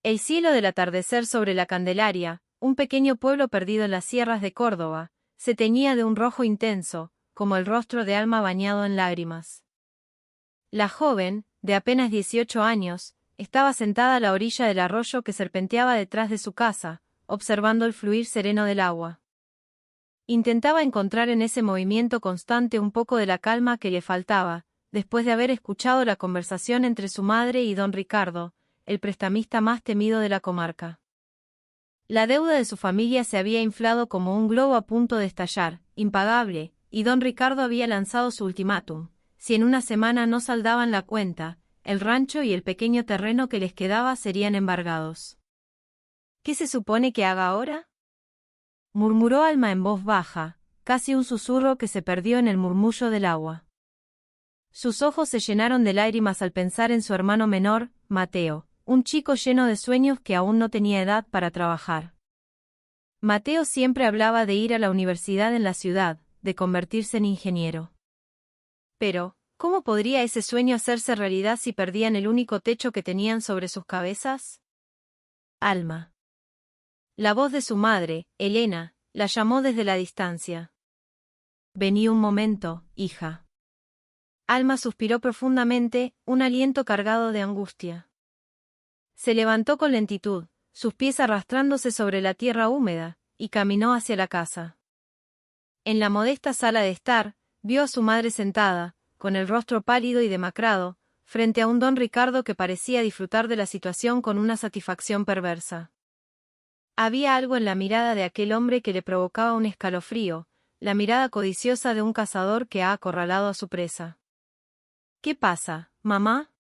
El cielo del atardecer sobre la Candelaria, un pequeño pueblo perdido en las sierras de Córdoba, se teñía de un rojo intenso, como el rostro de Alma bañado en lágrimas. La joven, de apenas 18 años, estaba sentada a la orilla del arroyo que serpenteaba detrás de su casa, observando el fluir sereno del agua. Intentaba encontrar en ese movimiento constante un poco de la calma que le faltaba, después de haber escuchado la conversación entre su madre y don Ricardo, el prestamista más temido de la comarca. La deuda de su familia se había inflado como un globo a punto de estallar, impagable, y don Ricardo había lanzado su ultimátum: si en una semana no saldaban la cuenta, el rancho y el pequeño terreno que les quedaba serían embargados. ¿Qué se supone que haga ahora?, murmuró Alma en voz baja, casi un susurro que se perdió en el murmullo del agua. Sus ojos se llenaron de lágrimas al pensar en su hermano menor, Mateo, un chico lleno de sueños que aún no tenía edad para trabajar. Mateo siempre hablaba de ir a la universidad en la ciudad, de convertirse en ingeniero. Pero, ¿cómo podría ese sueño hacerse realidad si perdían el único techo que tenían sobre sus cabezas? Alma. La voz de su madre, Elena, la llamó desde la distancia. Vení un momento, hija. Alma suspiró profundamente, un aliento cargado de angustia. Se levantó con lentitud, sus pies arrastrándose sobre la tierra húmeda, y caminó hacia la casa. En la modesta sala de estar, vio a su madre sentada, con el rostro pálido y demacrado, frente a un don Ricardo que parecía disfrutar de la situación con una satisfacción perversa. Había algo en la mirada de aquel hombre que le provocaba un escalofrío, la mirada codiciosa de un cazador que ha acorralado a su presa. —¿Qué pasa, mamá?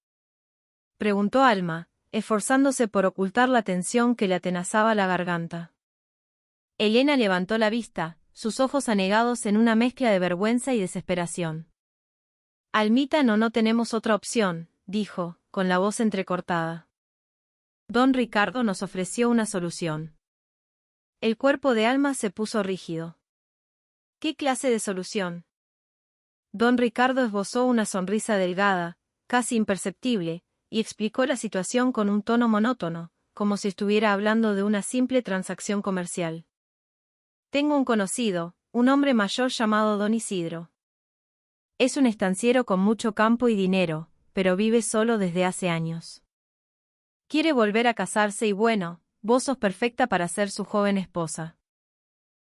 —preguntó Alma, esforzándose por ocultar la tensión que le atenazaba la garganta. Elena levantó la vista, sus ojos anegados en una mezcla de vergüenza y desesperación. —Almita, no tenemos otra opción —dijo, con la voz entrecortada. Don Ricardo nos ofreció una solución. El cuerpo de Alma se puso rígido. —¿Qué clase de solución? Don Ricardo esbozó una sonrisa delgada, casi imperceptible, y explicó la situación con un tono monótono, como si estuviera hablando de una simple transacción comercial. Tengo un conocido, un hombre mayor llamado don Isidro. Es un estanciero con mucho campo y dinero, pero vive solo desde hace años. Quiere volver a casarse y bueno, vos sos perfecta para ser su joven esposa.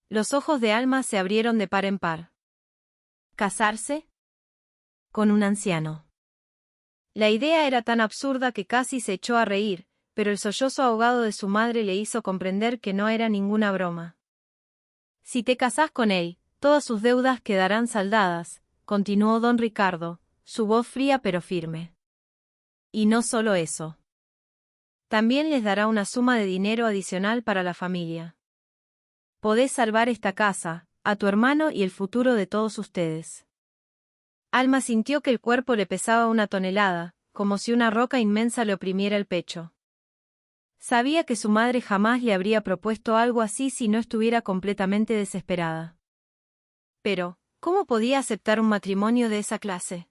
Los ojos de Alma se abrieron de par en par. ¿Casarse? Con un anciano. La idea era tan absurda que casi se echó a reír, pero el sollozo ahogado de su madre le hizo comprender que no era ninguna broma. Si te casás con él, todas sus deudas quedarán saldadas, continuó don Ricardo, su voz fría pero firme. Y no solo eso. También les dará una suma de dinero adicional para la familia. Podés salvar esta casa, a tu hermano y el futuro de todos ustedes. Alma sintió que el cuerpo le pesaba una tonelada, como si una roca inmensa le oprimiera el pecho. Sabía que su madre jamás le habría propuesto algo así si no estuviera completamente desesperada. Pero, ¿cómo podía aceptar un matrimonio de esa clase?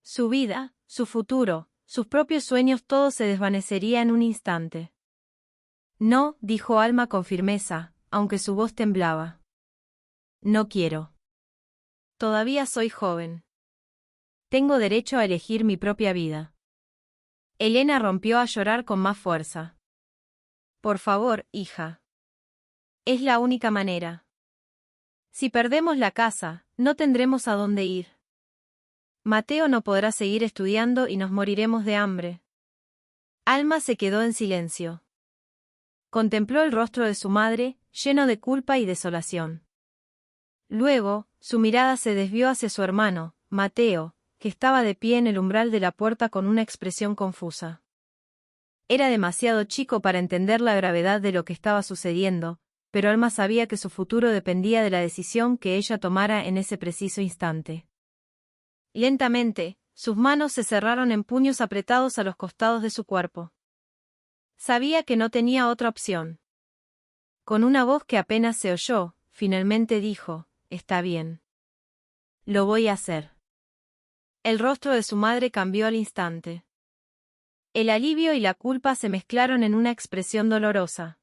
Su vida, su futuro, sus propios sueños, todo se desvanecería en un instante. No, dijo Alma con firmeza, aunque su voz temblaba. No quiero. Todavía soy joven. Tengo derecho a elegir mi propia vida. Elena rompió a llorar con más fuerza. Por favor, hija. Es la única manera. Si perdemos la casa, no tendremos a dónde ir. Mateo no podrá seguir estudiando y nos moriremos de hambre. Alma se quedó en silencio. Contempló el rostro de su madre, lleno de culpa y desolación. Luego, su mirada se desvió hacia su hermano, Mateo, que estaba de pie en el umbral de la puerta con una expresión confusa. Era demasiado chico para entender la gravedad de lo que estaba sucediendo, pero Alma sabía que su futuro dependía de la decisión que ella tomara en ese preciso instante. Lentamente, sus manos se cerraron en puños apretados a los costados de su cuerpo. Sabía que no tenía otra opción. Con una voz que apenas se oyó, finalmente dijo: «Está bien. Lo voy a hacer». El rostro de su madre cambió al instante. El alivio y la culpa se mezclaron en una expresión dolorosa.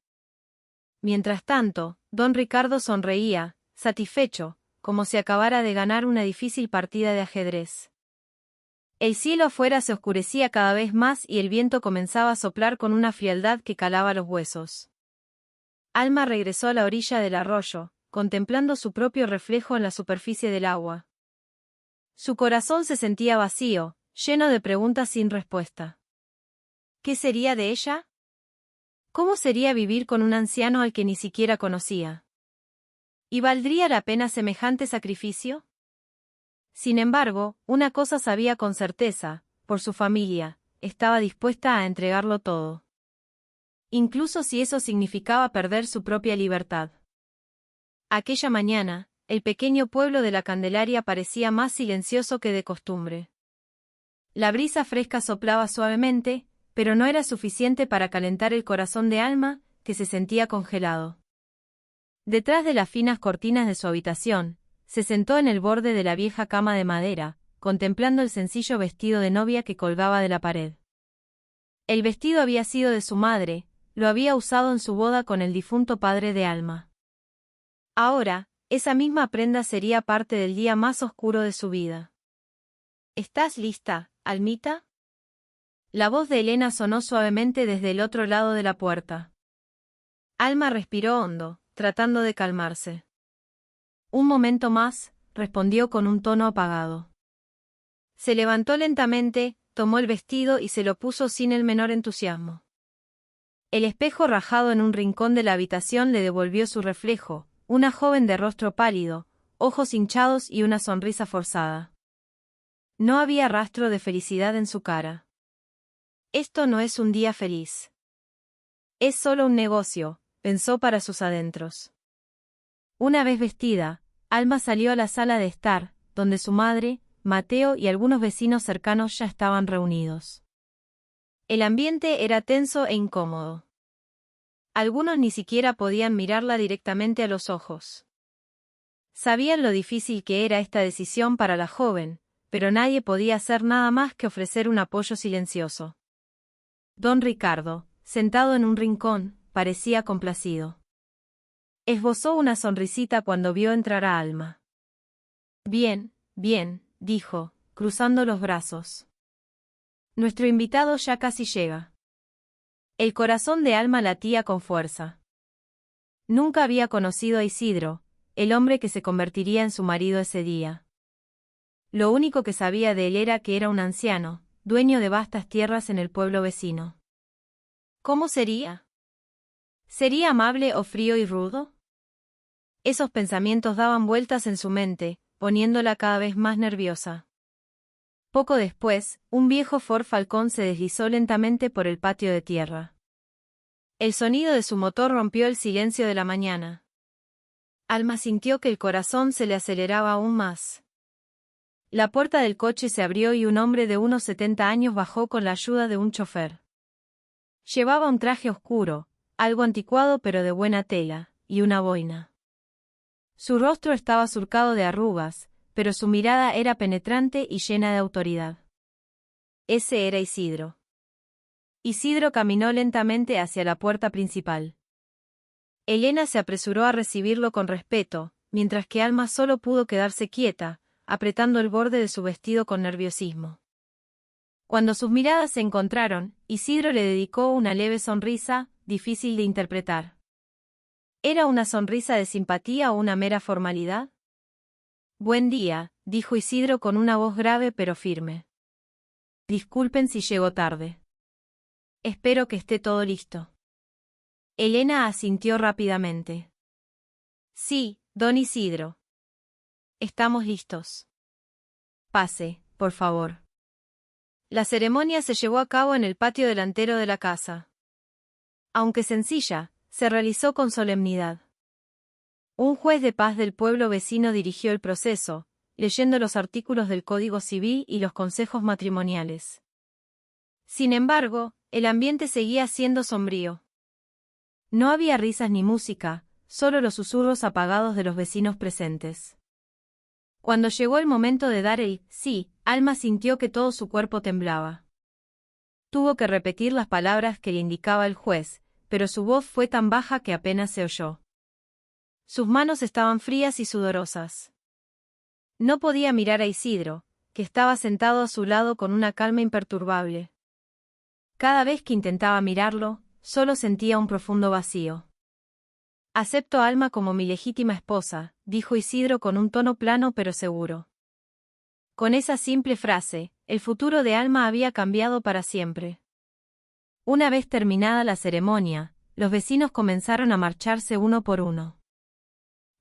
Mientras tanto, don Ricardo sonreía, satisfecho, como si acabara de ganar una difícil partida de ajedrez. El cielo afuera se oscurecía cada vez más y el viento comenzaba a soplar con una frialdad que calaba los huesos. Alma regresó a la orilla del arroyo, contemplando su propio reflejo en la superficie del agua. Su corazón se sentía vacío, lleno de preguntas sin respuesta. ¿Qué sería de ella? ¿Cómo sería vivir con un anciano al que ni siquiera conocía? ¿Y valdría la pena semejante sacrificio? Sin embargo, una cosa sabía con certeza, por su familia, estaba dispuesta a entregarlo todo. Incluso si eso significaba perder su propia libertad. Aquella mañana, el pequeño pueblo de la Candelaria parecía más silencioso que de costumbre. La brisa fresca soplaba suavemente, pero no era suficiente para calentar el corazón de Alma, que se sentía congelado. Detrás de las finas cortinas de su habitación, se sentó en el borde de la vieja cama de madera, contemplando el sencillo vestido de novia que colgaba de la pared. El vestido había sido de su madre, lo había usado en su boda con el difunto padre de Alma. Ahora, esa misma prenda sería parte del día más oscuro de su vida. ¿Estás lista, Almita? La voz de Elena sonó suavemente desde el otro lado de la puerta. Alma respiró hondo, tratando de calmarse. Un momento más, respondió con un tono apagado. Se levantó lentamente, tomó el vestido y se lo puso sin el menor entusiasmo. El espejo rajado en un rincón de la habitación le devolvió su reflejo, una joven de rostro pálido, ojos hinchados y una sonrisa forzada. No había rastro de felicidad en su cara. Esto no es un día feliz. Es solo un negocio, pensó para sus adentros. Una vez vestida, Alma salió a la sala de estar, donde su madre, Mateo y algunos vecinos cercanos ya estaban reunidos. El ambiente era tenso e incómodo. Algunos ni siquiera podían mirarla directamente a los ojos. Sabían lo difícil que era esta decisión para la joven, pero nadie podía hacer nada más que ofrecer un apoyo silencioso. Don Ricardo, sentado en un rincón, parecía complacido. Esbozó una sonrisita cuando vio entrar a Alma. Bien, bien, dijo, cruzando los brazos. Nuestro invitado ya casi llega. El corazón de Alma latía con fuerza. Nunca había conocido a Isidro, el hombre que se convertiría en su marido ese día. Lo único que sabía de él era que era un anciano, dueño de vastas tierras en el pueblo vecino. ¿Cómo sería? ¿Sería amable o frío y rudo? Esos pensamientos daban vueltas en su mente, poniéndola cada vez más nerviosa. Poco después, un viejo Ford Falcón se deslizó lentamente por el patio de tierra. El sonido de su motor rompió el silencio de la mañana. Alma sintió que el corazón se le aceleraba aún más. La puerta del coche se abrió y un hombre de unos 70 años bajó con la ayuda de un chofer. Llevaba un traje oscuro, algo anticuado pero de buena tela, y una boina. Su rostro estaba surcado de arrugas, pero su mirada era penetrante y llena de autoridad. Ese era Isidro. Isidro caminó lentamente hacia la puerta principal. Elena se apresuró a recibirlo con respeto, mientras que Alma solo pudo quedarse quieta, apretando el borde de su vestido con nerviosismo. Cuando sus miradas se encontraron, Isidro le dedicó una leve sonrisa, difícil de interpretar. ¿Era una sonrisa de simpatía o una mera formalidad? Buen día, dijo Isidro con una voz grave pero firme. Disculpen si llego tarde. Espero que esté todo listo. Elena asintió rápidamente. Sí, don Isidro. Estamos listos. Pase, por favor. La ceremonia se llevó a cabo en el patio delantero de la casa. Aunque sencilla, se realizó con solemnidad. Un juez de paz del pueblo vecino dirigió el proceso, leyendo los artículos del Código Civil y los consejos matrimoniales. Sin embargo, el ambiente seguía siendo sombrío. No había risas ni música, solo los susurros apagados de los vecinos presentes. Cuando llegó el momento de dar el sí, Alma sintió que todo su cuerpo temblaba. Tuvo que repetir las palabras que le indicaba el juez, pero su voz fue tan baja que apenas se oyó. Sus manos estaban frías y sudorosas. No podía mirar a Isidro, que estaba sentado a su lado con una calma imperturbable. Cada vez que intentaba mirarlo, solo sentía un profundo vacío. «Acepto a Alma como mi legítima esposa», dijo Isidro con un tono plano pero seguro. Con esa simple frase, el futuro de Alma había cambiado para siempre. Una vez terminada la ceremonia, los vecinos comenzaron a marcharse uno por uno.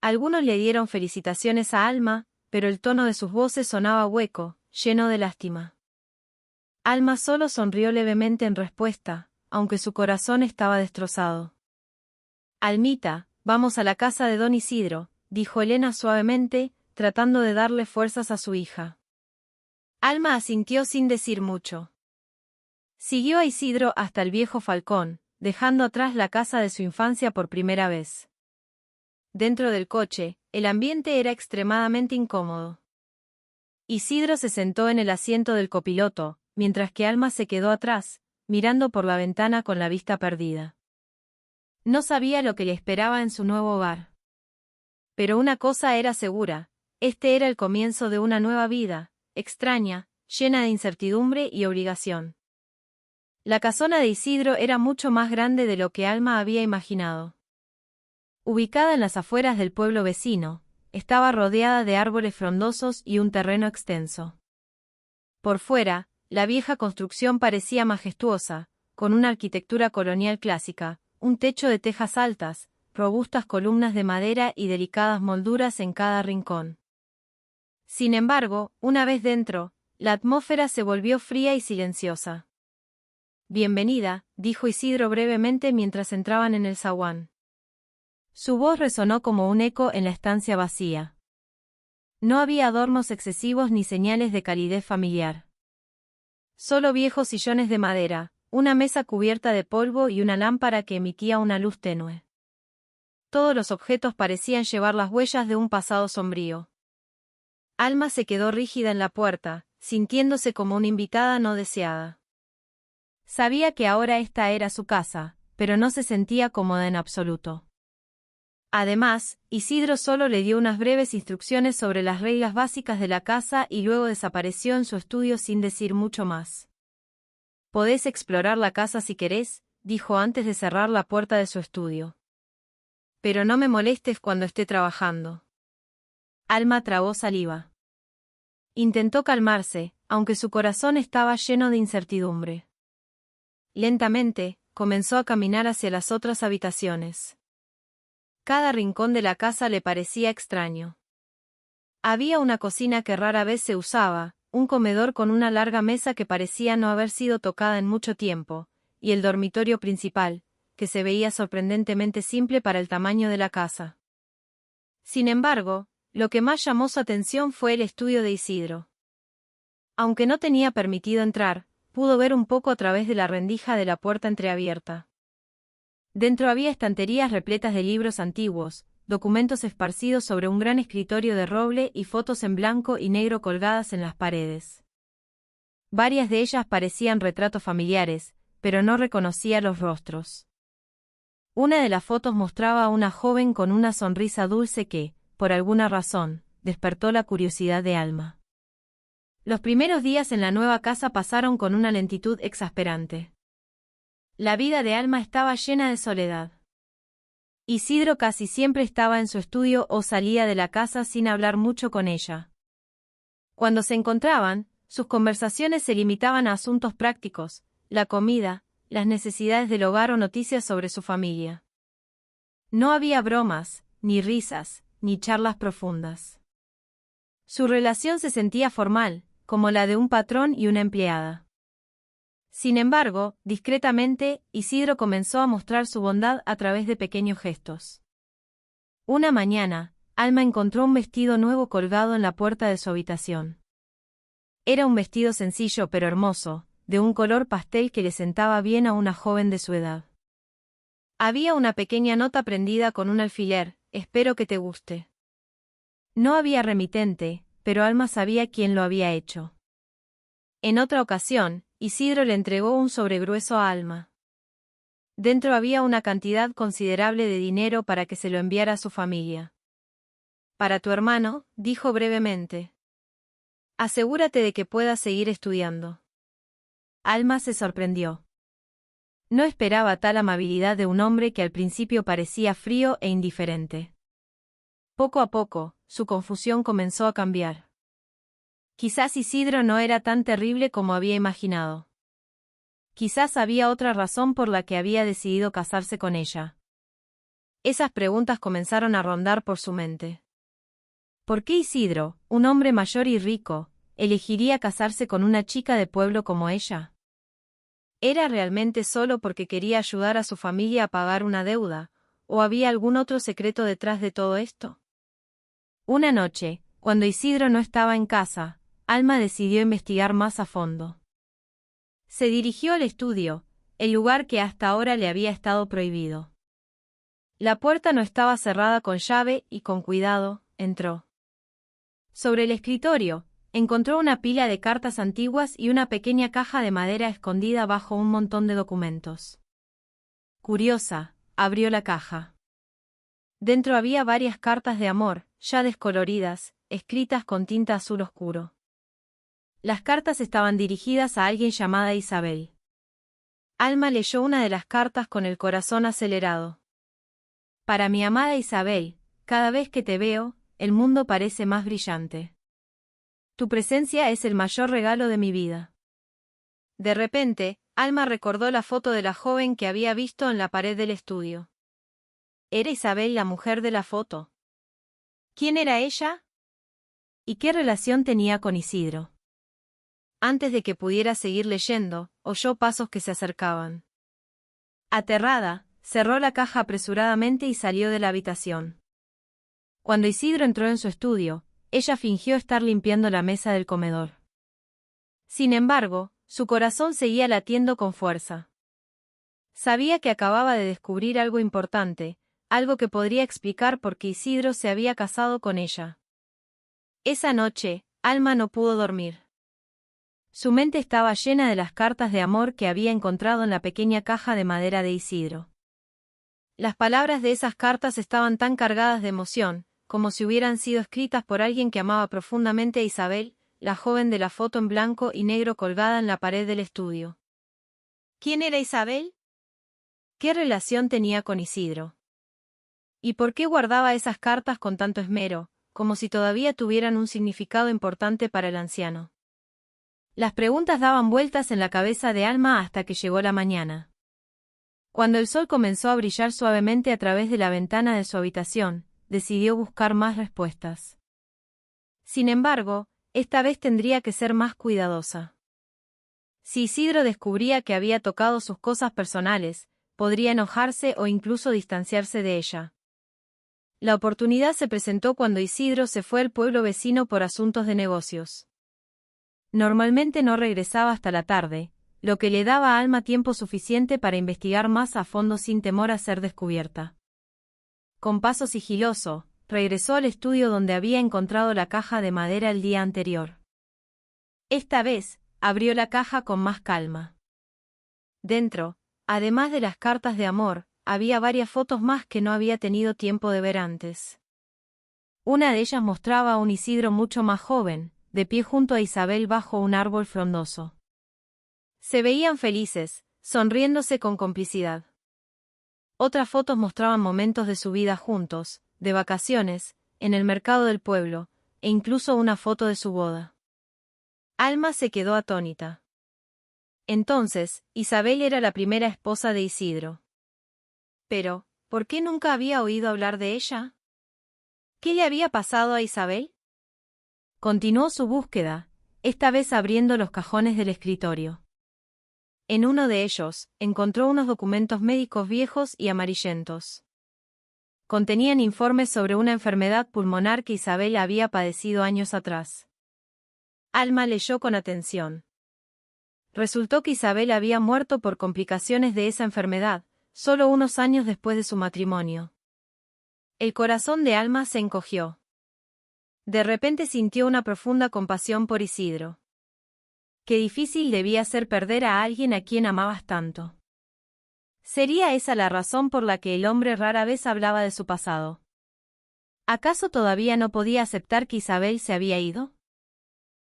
Algunos le dieron felicitaciones a Alma, pero el tono de sus voces sonaba hueco, lleno de lástima. Alma solo sonrió levemente en respuesta, aunque su corazón estaba destrozado. «Almita, vamos a la casa de don Isidro», dijo Elena suavemente, tratando de darle fuerzas a su hija. Alma asintió sin decir mucho. Siguió a Isidro hasta el viejo Falcón, dejando atrás la casa de su infancia por primera vez. Dentro del coche, el ambiente era extremadamente incómodo. Isidro se sentó en el asiento del copiloto, mientras que Alma se quedó atrás, mirando por la ventana con la vista perdida. No sabía lo que le esperaba en su nuevo hogar. Pero una cosa era segura, este era el comienzo de una nueva vida, extraña, llena de incertidumbre y obligación. La casona de Isidro era mucho más grande de lo que Alma había imaginado. Ubicada en las afueras del pueblo vecino, estaba rodeada de árboles frondosos y un terreno extenso. Por fuera, la vieja construcción parecía majestuosa, con una arquitectura colonial clásica, un techo de tejas altas, robustas columnas de madera y delicadas molduras en cada rincón. Sin embargo, una vez dentro, la atmósfera se volvió fría y silenciosa. «Bienvenida», dijo Isidro brevemente mientras entraban en el zaguán. Su voz resonó como un eco en la estancia vacía. No había adornos excesivos ni señales de calidez familiar. Solo viejos sillones de madera, una mesa cubierta de polvo y una lámpara que emitía una luz tenue. Todos los objetos parecían llevar las huellas de un pasado sombrío. Alma se quedó rígida en la puerta, sintiéndose como una invitada no deseada. Sabía que ahora esta era su casa, pero no se sentía cómoda en absoluto. Además, Isidro solo le dio unas breves instrucciones sobre las reglas básicas de la casa y luego desapareció en su estudio sin decir mucho más. «Podés explorar la casa si querés», dijo antes de cerrar la puerta de su estudio. «Pero no me molestes cuando esté trabajando». Alma tragó saliva. Intentó calmarse, aunque su corazón estaba lleno de incertidumbre. Lentamente, comenzó a caminar hacia las otras habitaciones. Cada rincón de la casa le parecía extraño. Había una cocina que rara vez se usaba, un comedor con una larga mesa que parecía no haber sido tocada en mucho tiempo, y el dormitorio principal, que se veía sorprendentemente simple para el tamaño de la casa. Sin embargo, lo que más llamó su atención fue el estudio de Isidro. Aunque no tenía permitido entrar, pudo ver un poco a través de la rendija de la puerta entreabierta. Dentro había estanterías repletas de libros antiguos, documentos esparcidos sobre un gran escritorio de roble y fotos en blanco y negro colgadas en las paredes. Varias de ellas parecían retratos familiares, pero no reconocía los rostros. Una de las fotos mostraba a una joven con una sonrisa dulce que, por alguna razón, despertó la curiosidad de Alma. Los primeros días en la nueva casa pasaron con una lentitud exasperante. La vida de Alma estaba llena de soledad. Isidro casi siempre estaba en su estudio o salía de la casa sin hablar mucho con ella. Cuando se encontraban, sus conversaciones se limitaban a asuntos prácticos, la comida, las necesidades del hogar o noticias sobre su familia. No había bromas, ni risas, ni charlas profundas. Su relación se sentía formal, como la de un patrón y una empleada. Sin embargo, discretamente, Isidro comenzó a mostrar su bondad a través de pequeños gestos. Una mañana, Alma encontró un vestido nuevo colgado en la puerta de su habitación. Era un vestido sencillo pero hermoso, de un color pastel que le sentaba bien a una joven de su edad. Había una pequeña nota prendida con un alfiler: «Espero que te guste». No había remitente, pero Alma sabía quién lo había hecho. En otra ocasión, Isidro le entregó un sobre grueso a Alma. Dentro había una cantidad considerable de dinero para que se lo enviara a su familia. Para tu hermano, dijo brevemente. Asegúrate de que puedas seguir estudiando. Alma se sorprendió. No esperaba tal amabilidad de un hombre que al principio parecía frío e indiferente. Poco a poco, su confusión comenzó a cambiar. Quizás Isidro no era tan terrible como había imaginado. Quizás había otra razón por la que había decidido casarse con ella. Esas preguntas comenzaron a rondar por su mente. ¿Por qué Isidro, un hombre mayor y rico, elegiría casarse con una chica de pueblo como ella? ¿Era realmente solo porque quería ayudar a su familia a pagar una deuda, o había algún otro secreto detrás de todo esto? Una noche, cuando Isidro no estaba en casa, Alma decidió investigar más a fondo. Se dirigió al estudio, el lugar que hasta ahora le había estado prohibido. La puerta no estaba cerrada con llave y con cuidado, entró. Sobre el escritorio, encontró una pila de cartas antiguas y una pequeña caja de madera escondida bajo un montón de documentos. Curiosa, abrió la caja. Dentro había varias cartas de amor, ya descoloridas, escritas con tinta azul oscuro. Las cartas estaban dirigidas a alguien llamada Isabel. Alma leyó una de las cartas con el corazón acelerado. Para mi amada Isabel, cada vez que te veo, el mundo parece más brillante. Tu presencia es el mayor regalo de mi vida. De repente, Alma recordó la foto de la joven que había visto en la pared del estudio. ¿Era Isabel la mujer de la foto? ¿Quién era ella? ¿Y qué relación tenía con Isidro? Antes de que pudiera seguir leyendo, oyó pasos que se acercaban. Aterrada, cerró la caja apresuradamente y salió de la habitación. Cuando Isidro entró en su estudio, ella fingió estar limpiando la mesa del comedor. Sin embargo, su corazón seguía latiendo con fuerza. Sabía que acababa de descubrir algo importante, algo que podría explicar por qué Isidro se había casado con ella. Esa noche, Alma no pudo dormir. Su mente estaba llena de las cartas de amor que había encontrado en la pequeña caja de madera de Isidro. Las palabras de esas cartas estaban tan cargadas de emoción, como si hubieran sido escritas por alguien que amaba profundamente a Isabel, la joven de la foto en blanco y negro colgada en la pared del estudio. ¿Quién era Isabel? ¿Qué relación tenía con Isidro? ¿Y por qué guardaba esas cartas con tanto esmero, como si todavía tuvieran un significado importante para el anciano? Las preguntas daban vueltas en la cabeza de Alma hasta que llegó la mañana. Cuando el sol comenzó a brillar suavemente a través de la ventana de su habitación, decidió buscar más respuestas. Sin embargo, esta vez tendría que ser más cuidadosa. Si Isidro descubría que había tocado sus cosas personales, podría enojarse o incluso distanciarse de ella. La oportunidad se presentó cuando Isidro se fue al pueblo vecino por asuntos de negocios. Normalmente no regresaba hasta la tarde, lo que le daba a Alma tiempo suficiente para investigar más a fondo sin temor a ser descubierta. Con paso sigiloso, regresó al estudio donde había encontrado la caja de madera el día anterior. Esta vez, abrió la caja con más calma. Dentro, además de las cartas de amor, había varias fotos más que no había tenido tiempo de ver antes. Una de ellas mostraba a un Isidro mucho más joven, de pie junto a Isabel bajo un árbol frondoso. Se veían felices, sonriéndose con complicidad. Otras fotos mostraban momentos de su vida juntos, de vacaciones, en el mercado del pueblo, e incluso una foto de su boda. Alma se quedó atónita. Entonces, Isabel era la primera esposa de Isidro. Pero, ¿por qué nunca había oído hablar de ella? ¿Qué le había pasado a Isabel? Continuó su búsqueda, esta vez abriendo los cajones del escritorio. En uno de ellos, encontró unos documentos médicos viejos y amarillentos. Contenían informes sobre una enfermedad pulmonar que Isabel había padecido años atrás. Alma leyó con atención. Resultó que Isabel había muerto por complicaciones de esa enfermedad, solo unos años después de su matrimonio. El corazón de Alma se encogió. De repente sintió una profunda compasión por Isidro. Qué difícil debía ser perder a alguien a quien amabas tanto. ¿Sería esa la razón por la que el hombre rara vez hablaba de su pasado? ¿Acaso todavía no podía aceptar que Isabel se había ido?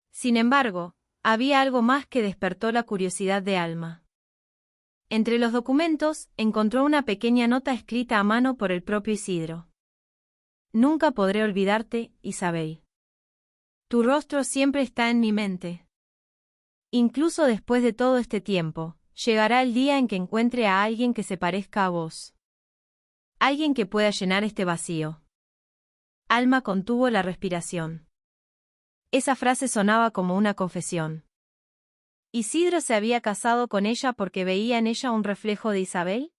Sin embargo, había algo más que despertó la curiosidad de Alma. Entre los documentos, encontró una pequeña nota escrita a mano por el propio Isidro. Nunca podré olvidarte, Isabel. Tu rostro siempre está en mi mente. Incluso después de todo este tiempo, llegará el día en que encuentre a alguien que se parezca a vos. Alguien que pueda llenar este vacío. Alma contuvo la respiración. Esa frase sonaba como una confesión. ¿Isidro se había casado con ella porque veía en ella un reflejo de Isabel?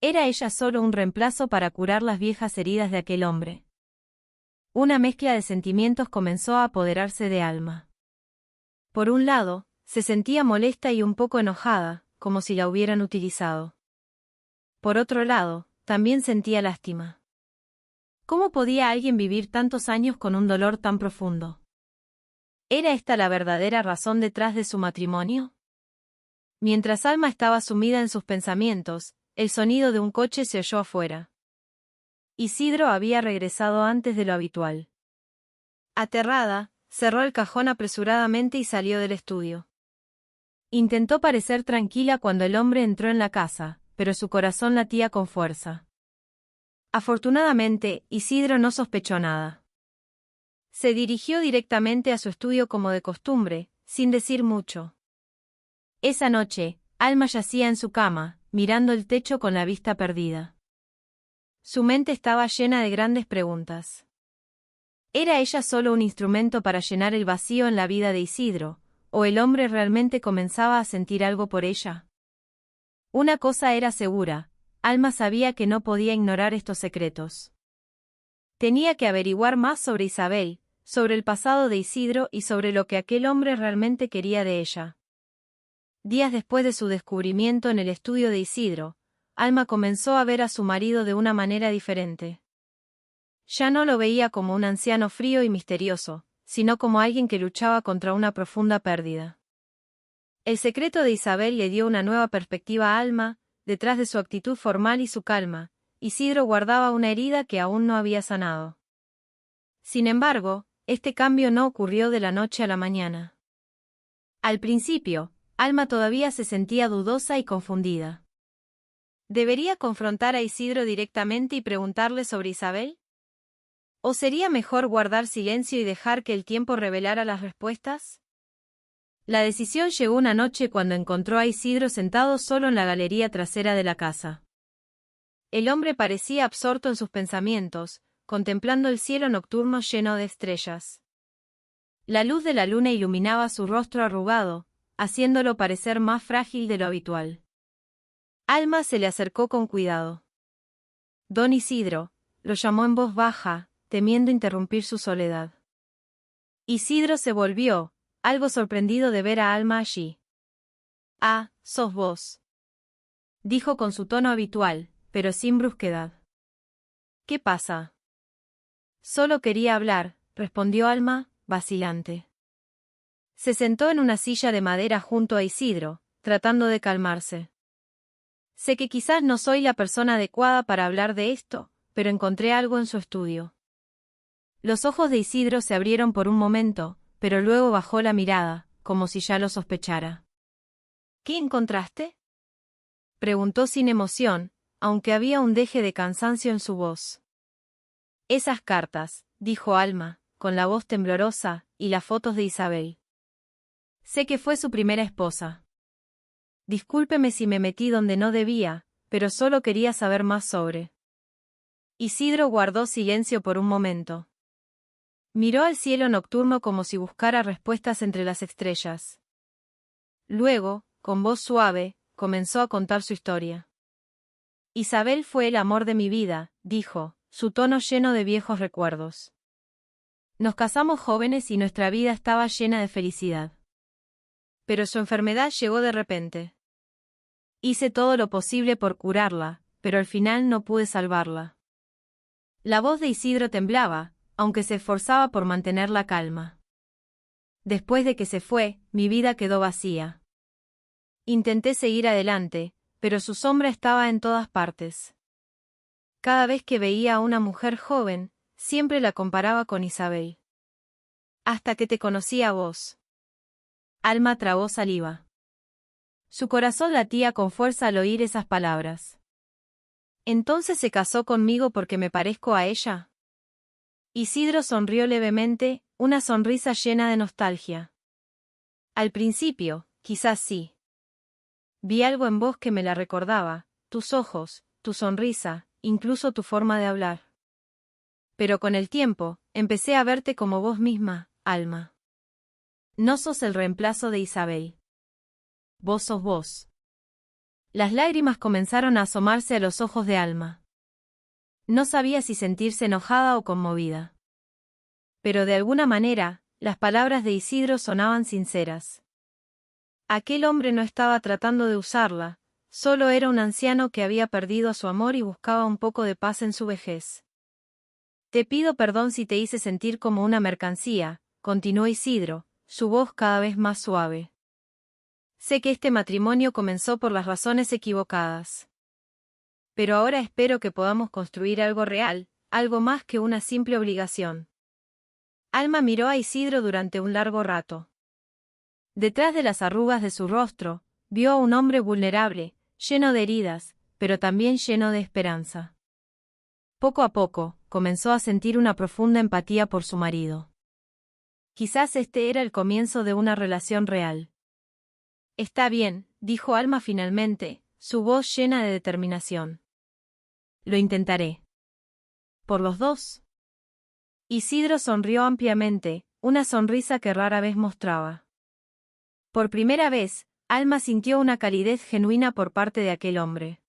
¿Era ella solo un reemplazo para curar las viejas heridas de aquel hombre? Una mezcla de sentimientos comenzó a apoderarse de Alma. Por un lado, se sentía molesta y un poco enojada, como si la hubieran utilizado. Por otro lado, también sentía lástima. ¿Cómo podía alguien vivir tantos años con un dolor tan profundo? ¿Era esta la verdadera razón detrás de su matrimonio? Mientras Alma estaba sumida en sus pensamientos, el sonido de un coche se oyó afuera. Isidro había regresado antes de lo habitual. Aterrada, cerró el cajón apresuradamente y salió del estudio. Intentó parecer tranquila cuando el hombre entró en la casa, pero su corazón latía con fuerza. Afortunadamente, Isidro no sospechó nada. Se dirigió directamente a su estudio como de costumbre, sin decir mucho. Esa noche, Alma yacía en su cama, mirando el techo con la vista perdida. Su mente estaba llena de grandes preguntas. ¿Era ella solo un instrumento para llenar el vacío en la vida de Isidro, o el hombre realmente comenzaba a sentir algo por ella? Una cosa era segura, Alma sabía que no podía ignorar estos secretos. Tenía que averiguar más sobre Isabel, sobre el pasado de Isidro y sobre lo que aquel hombre realmente quería de ella. Días después de su descubrimiento en el estudio de Isidro, Alma comenzó a ver a su marido de una manera diferente. Ya no lo veía como un anciano frío y misterioso, sino como alguien que luchaba contra una profunda pérdida. El secreto de Isabel le dio una nueva perspectiva a Alma, detrás de su actitud formal y su calma, Isidro guardaba una herida que aún no había sanado. Sin embargo, este cambio no ocurrió de la noche a la mañana. Al principio, Alma todavía se sentía dudosa y confundida. ¿Debería confrontar a Isidro directamente y preguntarle sobre Isabel? ¿O sería mejor guardar silencio y dejar que el tiempo revelara las respuestas? La decisión llegó una noche cuando encontró a Isidro sentado solo en la galería trasera de la casa. El hombre parecía absorto en sus pensamientos, contemplando el cielo nocturno lleno de estrellas. La luz de la luna iluminaba su rostro arrugado, haciéndolo parecer más frágil de lo habitual. Alma se le acercó con cuidado. Don Isidro, lo llamó en voz baja, temiendo interrumpir su soledad. Isidro se volvió, algo sorprendido de ver a Alma allí. «Ah, sos vos», dijo con su tono habitual, pero sin brusquedad. «¿Qué pasa?» «Solo quería hablar», respondió Alma, vacilante. Se sentó en una silla de madera junto a Isidro, tratando de calmarse. «Sé que quizás no soy la persona adecuada para hablar de esto, pero encontré algo en su estudio». Los ojos de Isidro se abrieron por un momento, pero luego bajó la mirada, como si ya lo sospechara. «¿Qué encontraste?», preguntó sin emoción, aunque había un deje de cansancio en su voz. «Esas cartas», dijo Alma, con la voz temblorosa, «y las fotos de Isabel. Sé que fue su primera esposa. Discúlpeme si me metí donde no debía, pero solo quería saber más sobre». Isidro guardó silencio por un momento. Miró al cielo nocturno como si buscara respuestas entre las estrellas. Luego, con voz suave, comenzó a contar su historia. «Isabel fue el amor de mi vida», dijo, su tono lleno de viejos recuerdos. «Nos casamos jóvenes y nuestra vida estaba llena de felicidad. Pero su enfermedad llegó de repente. Hice todo lo posible por curarla, pero al final no pude salvarla». La voz de Isidro temblaba, aunque se esforzaba por mantener la calma. Después de que se fue, mi vida quedó vacía. Intenté seguir adelante, pero su sombra estaba en todas partes. Cada vez que veía a una mujer joven, siempre la comparaba con Isabel. Hasta que te conocí a vos. Alma tragó saliva. Su corazón latía con fuerza al oír esas palabras. ¿Entonces se casó conmigo porque me parezco a ella? Isidro sonrió levemente, una sonrisa llena de nostalgia. Al principio, quizás sí. Vi algo en vos que me la recordaba, tus ojos, tu sonrisa, incluso tu forma de hablar. Pero con el tiempo, empecé a verte como vos misma, Alma. No sos el reemplazo de Isabel. Vos sos vos. Las lágrimas comenzaron a asomarse a los ojos de Alma. No sabía si sentirse enojada o conmovida. Pero de alguna manera, las palabras de Isidro sonaban sinceras. Aquel hombre no estaba tratando de usarla, solo era un anciano que había perdido a su amor y buscaba un poco de paz en su vejez. Te pido perdón si te hice sentir como una mercancía, continuó Isidro, su voz cada vez más suave. Sé que este matrimonio comenzó por las razones equivocadas. Pero ahora espero que podamos construir algo real, algo más que una simple obligación. Alma miró a Isidro durante un largo rato. Detrás de las arrugas de su rostro, vio a un hombre vulnerable, lleno de heridas, pero también lleno de esperanza. Poco a poco, comenzó a sentir una profunda empatía por su marido. Quizás este era el comienzo de una relación real. Está bien, dijo Alma finalmente, su voz llena de determinación. Lo intentaré. ¿Por los dos? Isidro sonrió ampliamente, una sonrisa que rara vez mostraba. Por primera vez, Alma sintió una calidez genuina por parte de aquel hombre.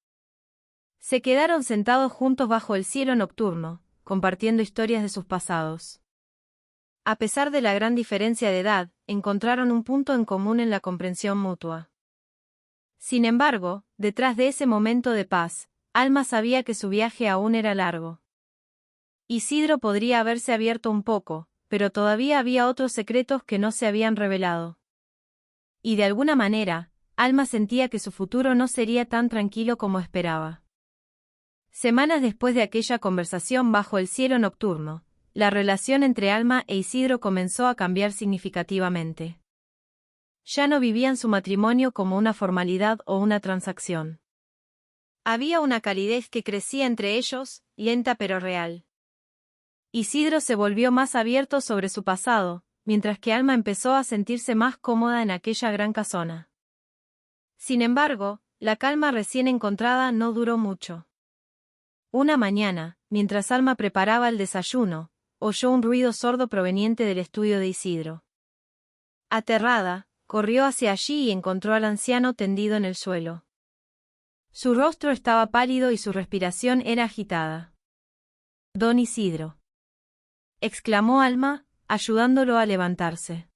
Se quedaron sentados juntos bajo el cielo nocturno, compartiendo historias de sus pasados. A pesar de la gran diferencia de edad, encontraron un punto en común en la comprensión mutua. Sin embargo, detrás de ese momento de paz, Alma sabía que su viaje aún era largo. Isidro podría haberse abierto un poco, pero todavía había otros secretos que no se habían revelado. Y de alguna manera, Alma sentía que su futuro no sería tan tranquilo como esperaba. Semanas después de aquella conversación bajo el cielo nocturno, la relación entre Alma e Isidro comenzó a cambiar significativamente. Ya no vivían su matrimonio como una formalidad o una transacción. Había una calidez que crecía entre ellos, lenta pero real. Isidro se volvió más abierto sobre su pasado, mientras que Alma empezó a sentirse más cómoda en aquella gran casona. Sin embargo, la calma recién encontrada no duró mucho. Una mañana, mientras Alma preparaba el desayuno, oyó un ruido sordo proveniente del estudio de Isidro. Aterrada, corrió hacia allí y encontró al anciano tendido en el suelo. Su rostro estaba pálido y su respiración era agitada. «Don Isidro», exclamó Alma, ayudándolo a levantarse.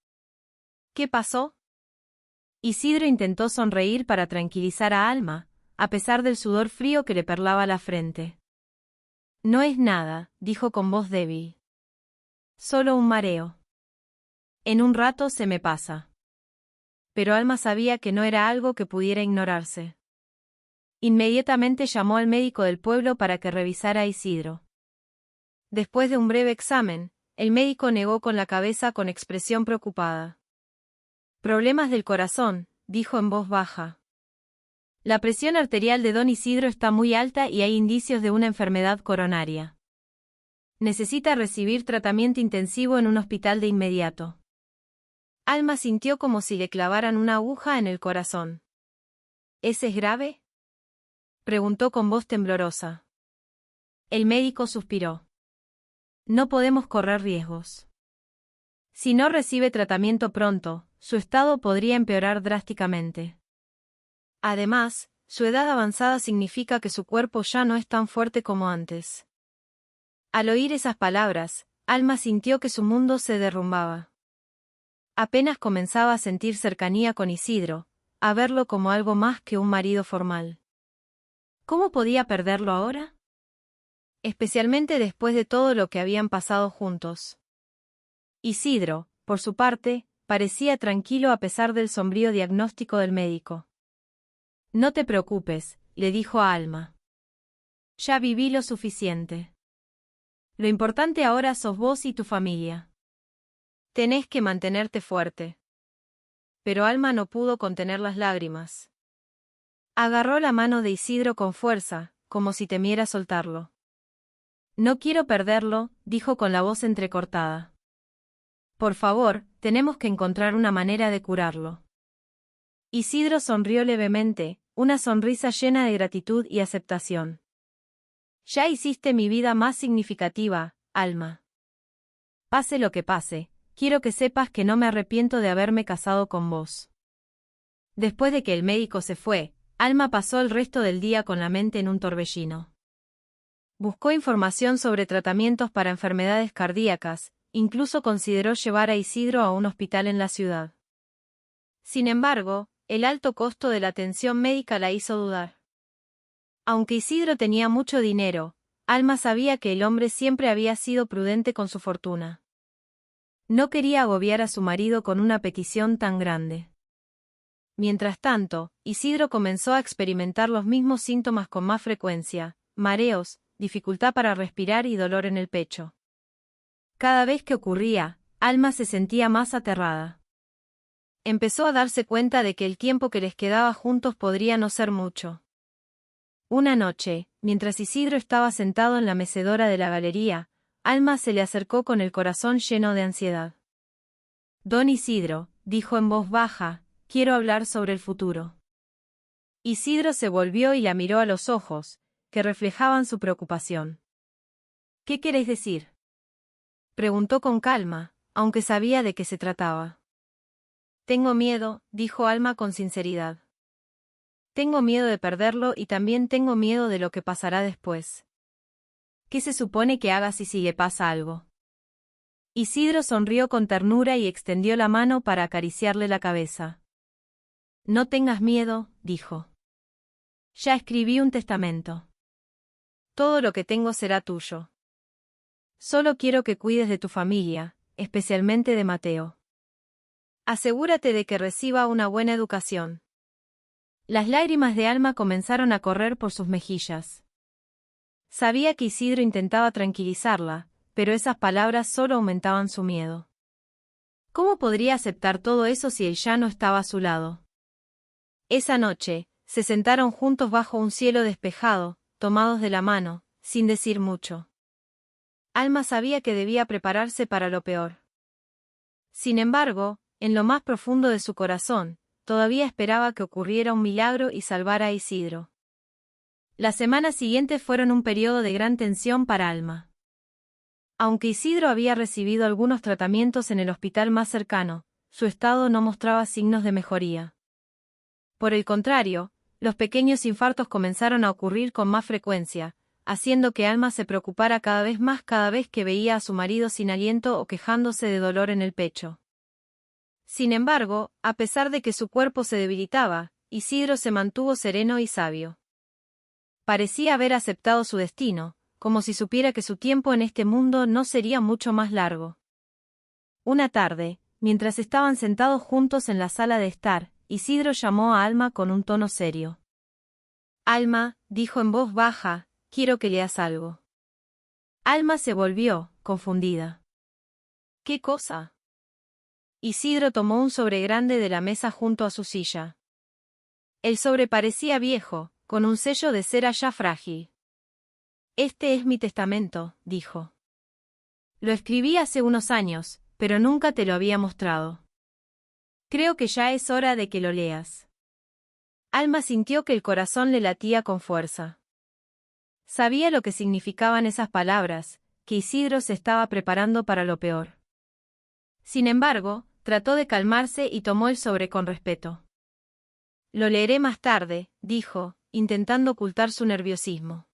«¿Qué pasó?» Isidro intentó sonreír para tranquilizar a Alma, a pesar del sudor frío que le perlaba la frente. «No es nada», dijo con voz débil. «Solo un mareo. En un rato se me pasa». Pero Alma sabía que no era algo que pudiera ignorarse. Inmediatamente llamó al médico del pueblo para que revisara a Isidro. Después de un breve examen, el médico negó con la cabeza con expresión preocupada. «Problemas del corazón», dijo en voz baja. «La presión arterial de don Isidro está muy alta y hay indicios de una enfermedad coronaria. Necesita recibir tratamiento intensivo en un hospital de inmediato». Alma sintió como si le clavaran una aguja en el corazón. «¿Ese es grave?», preguntó con voz temblorosa. El médico suspiró. «No podemos correr riesgos. Si no recibe tratamiento pronto, su estado podría empeorar drásticamente. Además, su edad avanzada significa que su cuerpo ya no es tan fuerte como antes». Al oír esas palabras, Alma sintió que su mundo se derrumbaba. Apenas comenzaba a sentir cercanía con Isidro, a verlo como algo más que un marido formal. ¿Cómo podía perderlo ahora? Especialmente después de todo lo que habían pasado juntos. Isidro, por su parte, parecía tranquilo a pesar del sombrío diagnóstico del médico. No te preocupes, le dijo a Alma. Ya viví lo suficiente. Lo importante ahora sos vos y tu familia. Tenés que mantenerte fuerte. Pero Alma no pudo contener las lágrimas. Agarró la mano de Isidro con fuerza, como si temiera soltarlo. No quiero perderlo, dijo con la voz entrecortada. Por favor, tenemos que encontrar una manera de curarlo. Isidro sonrió levemente, una sonrisa llena de gratitud y aceptación. Ya hiciste mi vida más significativa, Alma. Pase lo que pase, quiero que sepas que no me arrepiento de haberme casado con vos. Después de que el médico se fue, Alma pasó el resto del día con la mente en un torbellino. Buscó información sobre tratamientos para enfermedades cardíacas, incluso consideró llevar a Isidro a un hospital en la ciudad. Sin embargo, el alto costo de la atención médica la hizo dudar. Aunque Isidro tenía mucho dinero, Alma sabía que el hombre siempre había sido prudente con su fortuna. No quería agobiar a su marido con una petición tan grande. Mientras tanto, Isidro comenzó a experimentar los mismos síntomas con más frecuencia: mareos, dificultad para respirar y dolor en el pecho. Cada vez que ocurría, Alma se sentía más aterrada. Empezó a darse cuenta de que el tiempo que les quedaba juntos podría no ser mucho. Una noche, mientras Isidro estaba sentado en la mecedora de la galería, Alma se le acercó con el corazón lleno de ansiedad. Don Isidro, dijo en voz baja, quiero hablar sobre el futuro. Isidro se volvió y la miró a los ojos, que reflejaban su preocupación. ¿Qué queréis decir? Preguntó con calma, aunque sabía de qué se trataba. Tengo miedo, dijo Alma con sinceridad. Tengo miedo de perderlo y también tengo miedo de lo que pasará después. ¿Qué se supone que haga si le pasa algo? Isidro sonrió con ternura y extendió la mano para acariciarle la cabeza. No tengas miedo, dijo. Ya escribí un testamento. Todo lo que tengo será tuyo. Solo quiero que cuides de tu familia, especialmente de Mateo. Asegúrate de que reciba una buena educación. Las lágrimas de Alma comenzaron a correr por sus mejillas. Sabía que Isidro intentaba tranquilizarla, pero esas palabras solo aumentaban su miedo. ¿Cómo podría aceptar todo eso si él ya no estaba a su lado? Esa noche, se sentaron juntos bajo un cielo despejado, tomados de la mano, sin decir mucho. Alma sabía que debía prepararse para lo peor. Sin embargo, en lo más profundo de su corazón, todavía esperaba que ocurriera un milagro y salvara a Isidro. Las semanas siguientes fueron un periodo de gran tensión para Alma. Aunque Isidro había recibido algunos tratamientos en el hospital más cercano, su estado no mostraba signos de mejoría. Por el contrario, los pequeños infartos comenzaron a ocurrir con más frecuencia, haciendo que Alma se preocupara cada vez más cada vez que veía a su marido sin aliento o quejándose de dolor en el pecho. Sin embargo, a pesar de que su cuerpo se debilitaba, Isidro se mantuvo sereno y sabio. Parecía haber aceptado su destino, como si supiera que su tiempo en este mundo no sería mucho más largo. Una tarde, mientras estaban sentados juntos en la sala de estar, Isidro llamó a Alma con un tono serio. Alma, dijo en voz baja, quiero que leas algo. Alma se volvió, confundida. ¿Qué cosa? Isidro tomó un sobre grande de la mesa junto a su silla. El sobre parecía viejo, con un sello de cera ya frágil. Este es mi testamento, dijo. Lo escribí hace unos años, pero nunca te lo había mostrado. Creo que ya es hora de que lo leas. Alma sintió que el corazón le latía con fuerza. Sabía lo que significaban esas palabras, que Isidro se estaba preparando para lo peor. Sin embargo, trató de calmarse y tomó el sobre con respeto. Lo leeré más tarde, dijo, intentando ocultar su nerviosismo.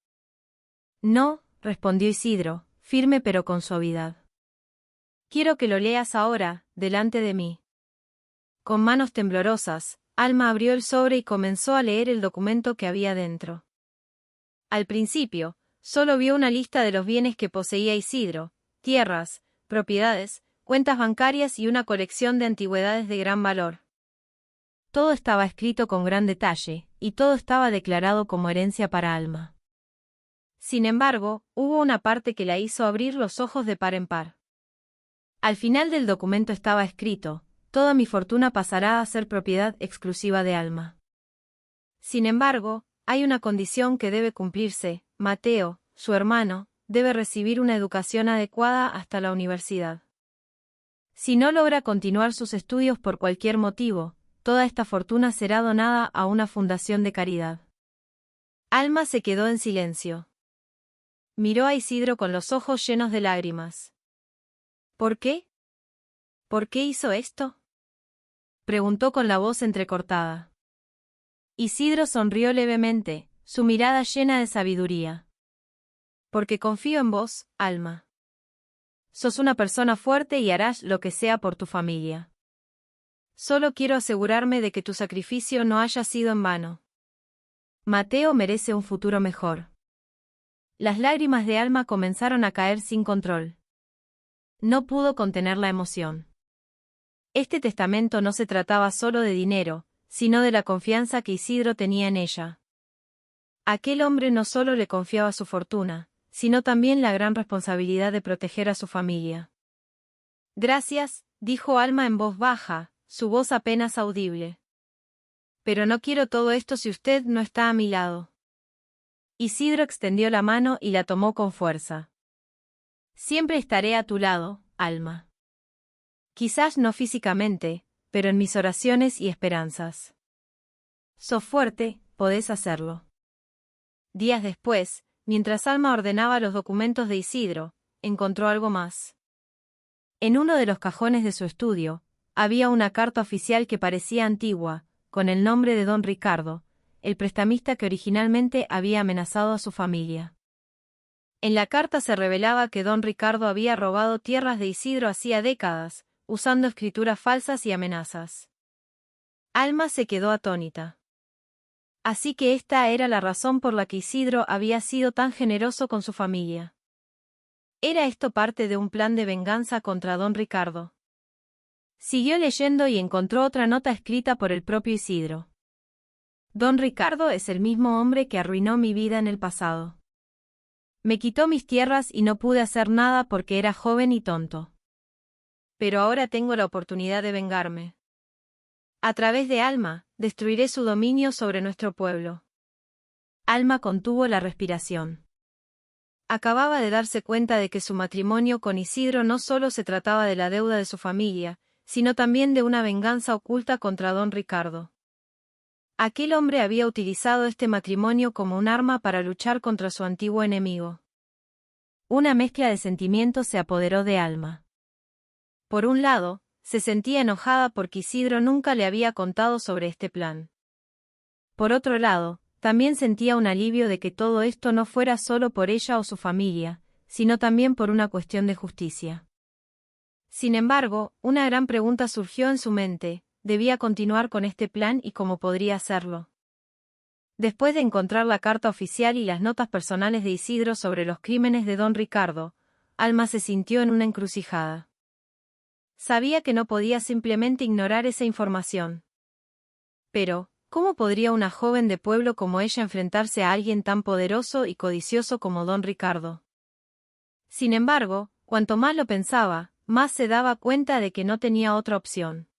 No, respondió Isidro, firme pero con suavidad. Quiero que lo leas ahora, delante de mí. Con manos temblorosas, Alma abrió el sobre y comenzó a leer el documento que había dentro. Al principio, solo vio una lista de los bienes que poseía Isidro: tierras, propiedades, cuentas bancarias y una colección de antigüedades de gran valor. Todo estaba escrito con gran detalle, y todo estaba declarado como herencia para Alma. Sin embargo, hubo una parte que la hizo abrir los ojos de par en par. Al final del documento estaba escrito: toda mi fortuna pasará a ser propiedad exclusiva de Alma. Sin embargo, hay una condición que debe cumplirse: Mateo, su hermano, debe recibir una educación adecuada hasta la universidad. Si no logra continuar sus estudios por cualquier motivo, toda esta fortuna será donada a una fundación de caridad. Alma se quedó en silencio. Miró a Isidro con los ojos llenos de lágrimas. ¿Por qué? ¿Por qué hizo esto?, preguntó con la voz entrecortada. Isidro sonrió levemente, su mirada llena de sabiduría. Porque confío en vos, Alma. Sos una persona fuerte y harás lo que sea por tu familia. Solo quiero asegurarme de que tu sacrificio no haya sido en vano. Mateo merece un futuro mejor. Las lágrimas de Alma comenzaron a caer sin control. No pudo contener la emoción. Este testamento no se trataba solo de dinero, sino de la confianza que Isidro tenía en ella. Aquel hombre no solo le confiaba su fortuna, sino también la gran responsabilidad de proteger a su familia. Gracias, dijo Alma en voz baja, su voz apenas audible. Pero no quiero todo esto si usted no está a mi lado. Isidro extendió la mano y la tomó con fuerza. Siempre estaré a tu lado, Alma. Quizás no físicamente, pero en mis oraciones y esperanzas. Sos fuerte, podés hacerlo. Días después, mientras Alma ordenaba los documentos de Isidro, encontró algo más. En uno de los cajones de su estudio, había una carta oficial que parecía antigua, con el nombre de don Ricardo, el prestamista que originalmente había amenazado a su familia. En la carta se revelaba que don Ricardo había robado tierras de Isidro hacía décadas, usando escrituras falsas y amenazas. Alma se quedó atónita. Así que esta era la razón por la que Isidro había sido tan generoso con su familia. ¿Era esto parte de un plan de venganza contra don Ricardo? Siguió leyendo y encontró otra nota escrita por el propio Isidro. Don Ricardo es el mismo hombre que arruinó mi vida en el pasado. Me quitó mis tierras y no pude hacer nada porque era joven y tonto. Pero ahora tengo la oportunidad de vengarme. A través de Alma, destruiré su dominio sobre nuestro pueblo. Alma contuvo la respiración. Acababa de darse cuenta de que su matrimonio con Isidro no solo se trataba de la deuda de su familia, sino también de una venganza oculta contra don Ricardo. Aquel hombre había utilizado este matrimonio como un arma para luchar contra su antiguo enemigo. Una mezcla de sentimientos se apoderó de Alma. Por un lado, se sentía enojada porque Isidro nunca le había contado sobre este plan. Por otro lado, también sentía un alivio de que todo esto no fuera solo por ella o su familia, sino también por una cuestión de justicia. Sin embargo, una gran pregunta surgió en su mente: ¿debía continuar con este plan y cómo podría hacerlo? Después de encontrar la carta oficial y las notas personales de Isidro sobre los crímenes de don Ricardo, Alma se sintió en una encrucijada. Sabía que no podía simplemente ignorar esa información. Pero, ¿cómo podría una joven de pueblo como ella enfrentarse a alguien tan poderoso y codicioso como don Ricardo? Sin embargo, cuanto más lo pensaba, más se daba cuenta de que no tenía otra opción.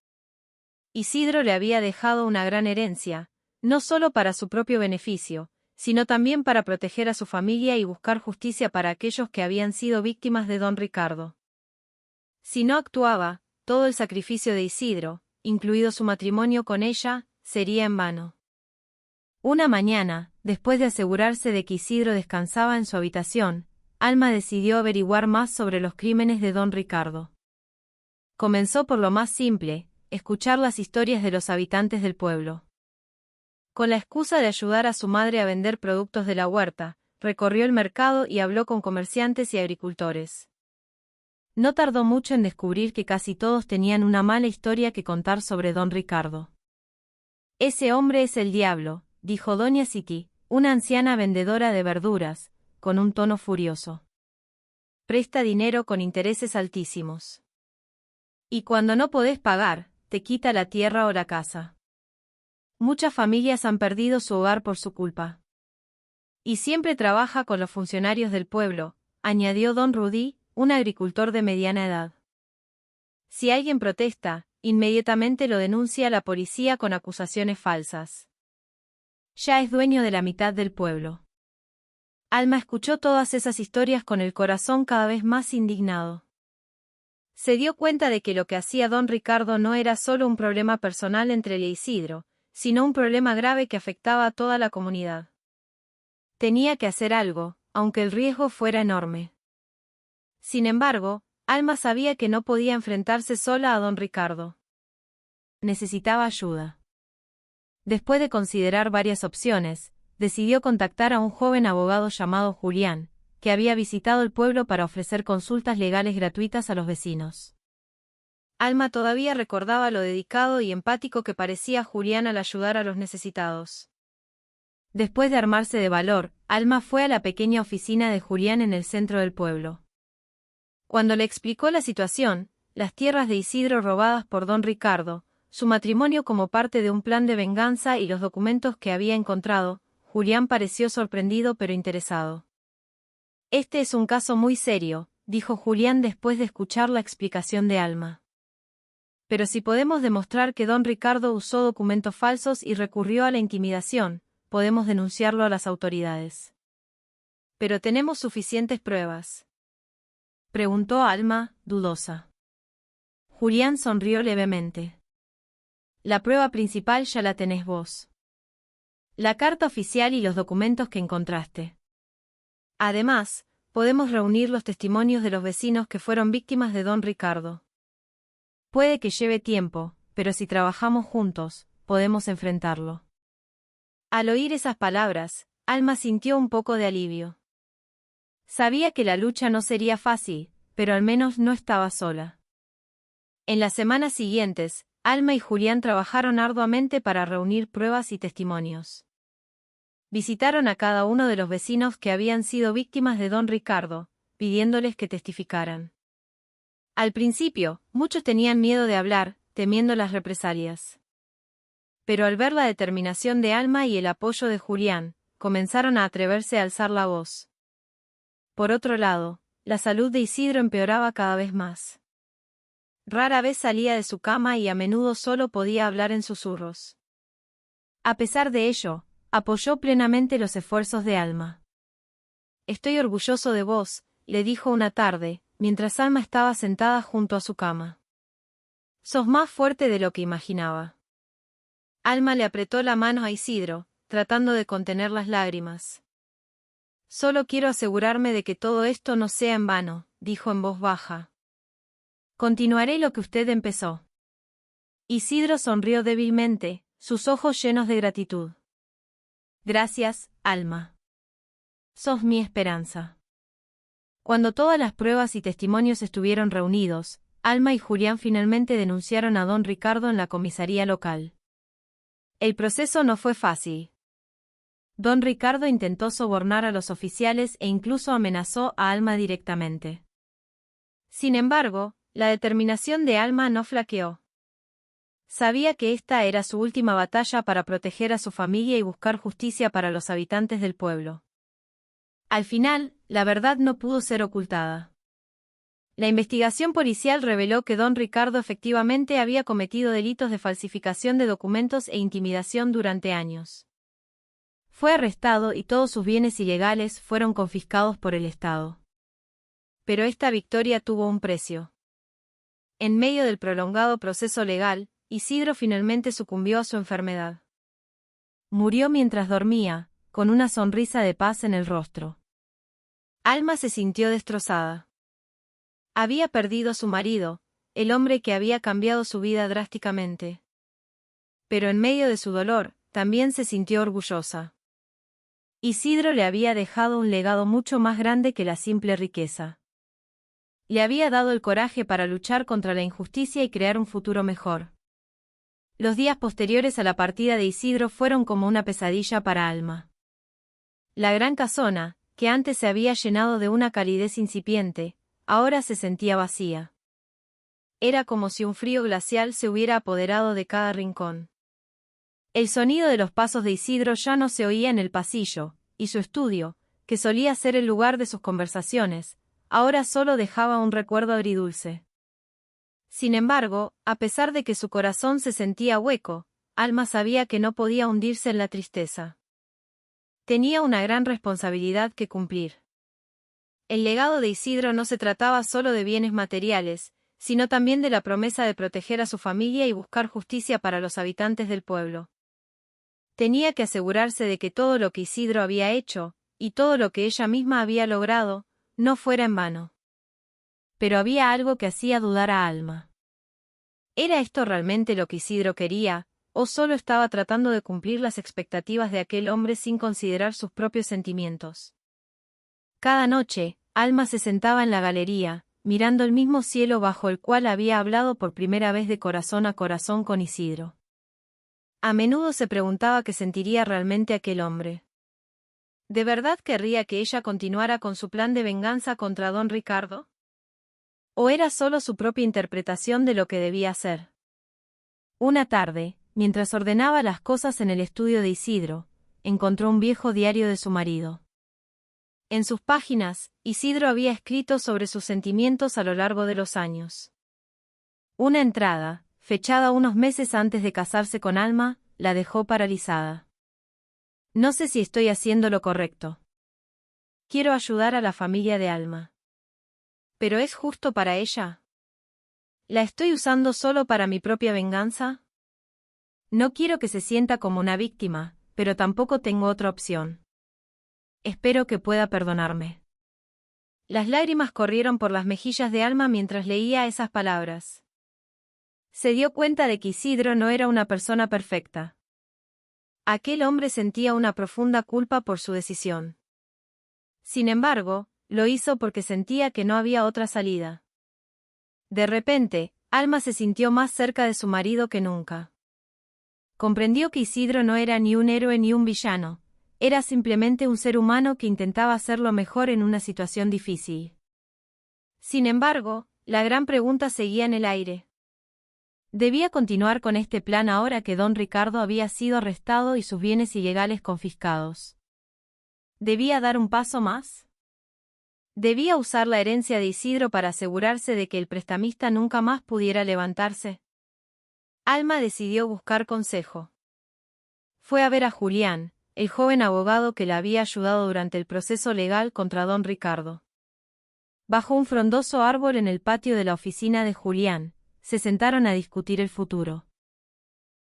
Isidro le había dejado una gran herencia, no solo para su propio beneficio, sino también para proteger a su familia y buscar justicia para aquellos que habían sido víctimas de don Ricardo. Si no actuaba, todo el sacrificio de Isidro, incluido su matrimonio con ella, sería en vano. Una mañana, después de asegurarse de que Isidro descansaba en su habitación, Alma decidió averiguar más sobre los crímenes de don Ricardo. Comenzó por lo más simple: escuchar las historias de los habitantes del pueblo. Con la excusa de ayudar a su madre a vender productos de la huerta, recorrió el mercado y habló con comerciantes y agricultores. No tardó mucho en descubrir que casi todos tenían una mala historia que contar sobre don Ricardo. «Ese hombre es el diablo», dijo doña Siti, una anciana vendedora de verduras, con un tono furioso. «Presta dinero con intereses altísimos. Y cuando no podés pagar, te quita la tierra o la casa. Muchas familias han perdido su hogar por su culpa. Y siempre trabaja con los funcionarios del pueblo, añadió don Rudy, un agricultor de mediana edad. Si alguien protesta, inmediatamente lo denuncia a la policía con acusaciones falsas. Ya es dueño de la mitad del pueblo. Alma escuchó todas esas historias con el corazón cada vez más indignado. Se dio cuenta de que lo que hacía don Ricardo no era solo un problema personal entre él e Isidro, sino un problema grave que afectaba a toda la comunidad. Tenía que hacer algo, aunque el riesgo fuera enorme. Sin embargo, Alma sabía que no podía enfrentarse sola a don Ricardo. Necesitaba ayuda. Después de considerar varias opciones, decidió contactar a un joven abogado llamado Julián, que había visitado el pueblo para ofrecer consultas legales gratuitas a los vecinos. Alma todavía recordaba lo dedicado y empático que parecía Julián al ayudar a los necesitados. Después de armarse de valor, Alma fue a la pequeña oficina de Julián en el centro del pueblo. Cuando le explicó la situación, las tierras de Isidro robadas por don Ricardo, su matrimonio como parte de un plan de venganza y los documentos que había encontrado, Julián pareció sorprendido pero interesado. Este es un caso muy serio, dijo Julián después de escuchar la explicación de Alma. Pero si podemos demostrar que don Ricardo usó documentos falsos y recurrió a la intimidación, podemos denunciarlo a las autoridades. ¿Pero tenemos suficientes pruebas?, preguntó Alma, dudosa. Julián sonrió levemente. La prueba principal ya la tenés vos. La carta oficial y los documentos que encontraste. Además, podemos reunir los testimonios de los vecinos que fueron víctimas de don Ricardo. Puede que lleve tiempo, pero si trabajamos juntos, podemos enfrentarlo. Al oír esas palabras, Alma sintió un poco de alivio. Sabía que la lucha no sería fácil, pero al menos no estaba sola. En las semanas siguientes, Alma y Julián trabajaron arduamente para reunir pruebas y testimonios. Visitaron a cada uno de los vecinos que habían sido víctimas de don Ricardo, pidiéndoles que testificaran. Al principio, muchos tenían miedo de hablar, temiendo las represalias. Pero al ver la determinación de Alma y el apoyo de Julián, comenzaron a atreverse a alzar la voz. Por otro lado, la salud de Isidro empeoraba cada vez más. Rara vez salía de su cama y a menudo solo podía hablar en susurros. A pesar de ello, apoyó plenamente los esfuerzos de Alma. «Estoy orgulloso de vos», le dijo una tarde, mientras Alma estaba sentada junto a su cama. «Sos más fuerte de lo que imaginaba». Alma le apretó la mano a Isidro, tratando de contener las lágrimas. «Solo quiero asegurarme de que todo esto no sea en vano», dijo en voz baja. «Continuaré lo que usted empezó». Isidro sonrió débilmente, sus ojos llenos de gratitud. «Gracias, Alma. Sos mi esperanza». Cuando todas las pruebas y testimonios estuvieron reunidos, Alma y Julián finalmente denunciaron a don Ricardo en la comisaría local. El proceso no fue fácil. Don Ricardo intentó sobornar a los oficiales e incluso amenazó a Alma directamente. Sin embargo, la determinación de Alma no flaqueó. Sabía que esta era su última batalla para proteger a su familia y buscar justicia para los habitantes del pueblo. Al final, la verdad no pudo ser ocultada. La investigación policial reveló que don Ricardo efectivamente había cometido delitos de falsificación de documentos e intimidación durante años. Fue arrestado y todos sus bienes ilegales fueron confiscados por el Estado. Pero esta victoria tuvo un precio. En medio del prolongado proceso legal, Isidro finalmente sucumbió a su enfermedad. Murió mientras dormía, con una sonrisa de paz en el rostro. Alma se sintió destrozada. Había perdido a su marido, el hombre que había cambiado su vida drásticamente. Pero en medio de su dolor, también se sintió orgullosa. Isidro le había dejado un legado mucho más grande que la simple riqueza. Le había dado el coraje para luchar contra la injusticia y crear un futuro mejor. Los días posteriores a la partida de Isidro fueron como una pesadilla para Alma. La gran casona, que antes se había llenado de una calidez incipiente, ahora se sentía vacía. Era como si un frío glacial se hubiera apoderado de cada rincón. El sonido de los pasos de Isidro ya no se oía en el pasillo, y su estudio, que solía ser el lugar de sus conversaciones, ahora solo dejaba un recuerdo agridulce. Sin embargo, a pesar de que su corazón se sentía hueco, Alma sabía que no podía hundirse en la tristeza. Tenía una gran responsabilidad que cumplir. El legado de Isidro no se trataba solo de bienes materiales, sino también de la promesa de proteger a su familia y buscar justicia para los habitantes del pueblo. Tenía que asegurarse de que todo lo que Isidro había hecho, y todo lo que ella misma había logrado, no fuera en vano. Pero había algo que hacía dudar a Alma. ¿Era esto realmente lo que Isidro quería, o solo estaba tratando de cumplir las expectativas de aquel hombre sin considerar sus propios sentimientos? Cada noche, Alma se sentaba en la galería, mirando el mismo cielo bajo el cual había hablado por primera vez de corazón a corazón con Isidro. A menudo se preguntaba qué sentiría realmente aquel hombre. ¿De verdad querría que ella continuara con su plan de venganza contra don Ricardo? ¿O era solo su propia interpretación de lo que debía hacer? Una tarde, mientras ordenaba las cosas en el estudio de Isidro, encontró un viejo diario de su marido. En sus páginas, Isidro había escrito sobre sus sentimientos a lo largo de los años. Una entrada, fechada unos meses antes de casarse con Alma, la dejó paralizada. No sé si estoy haciendo lo correcto. Quiero ayudar a la familia de Alma. ¿Pero es justo para ella? ¿La estoy usando solo para mi propia venganza? No quiero que se sienta como una víctima, pero tampoco tengo otra opción. Espero que pueda perdonarme. Las lágrimas corrieron por las mejillas de Alma mientras leía esas palabras. Se dio cuenta de que Isidro no era una persona perfecta. Aquel hombre sentía una profunda culpa por su decisión. Sin embargo, lo hizo porque sentía que no había otra salida. De repente, Alma se sintió más cerca de su marido que nunca. Comprendió que Isidro no era ni un héroe ni un villano, era simplemente un ser humano que intentaba hacerlo mejor en una situación difícil. Sin embargo, la gran pregunta seguía en el aire. ¿Debía continuar con este plan ahora que don Ricardo había sido arrestado y sus bienes ilegales confiscados? ¿Debía dar un paso más? ¿Debía usar la herencia de Isidro para asegurarse de que el prestamista nunca más pudiera levantarse? Alma decidió buscar consejo. Fue a ver a Julián, el joven abogado que la había ayudado durante el proceso legal contra don Ricardo. Bajo un frondoso árbol en el patio de la oficina de Julián, se sentaron a discutir el futuro.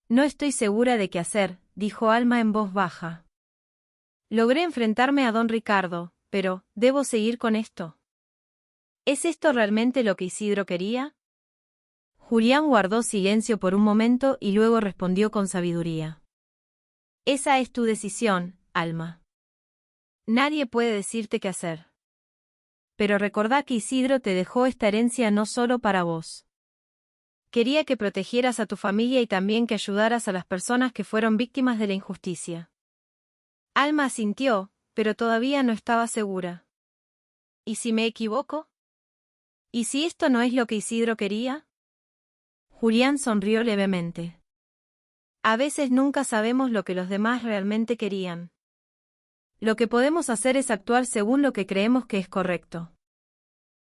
No estoy segura de qué hacer, dijo Alma en voz baja. Logré enfrentarme a don Ricardo, pero, ¿debo seguir con esto? ¿Es esto realmente lo que Isidro quería? Julián guardó silencio por un momento y luego respondió con sabiduría. Esa es tu decisión, Alma. Nadie puede decirte qué hacer. Pero recordá que Isidro te dejó esta herencia no solo para vos. Quería que protegieras a tu familia y también que ayudaras a las personas que fueron víctimas de la injusticia. Alma asintió, pero todavía no estaba segura. ¿Y si me equivoco? ¿Y si esto no es lo que Isidro quería? Julián sonrió levemente. A veces nunca sabemos lo que los demás realmente querían. Lo que podemos hacer es actuar según lo que creemos que es correcto.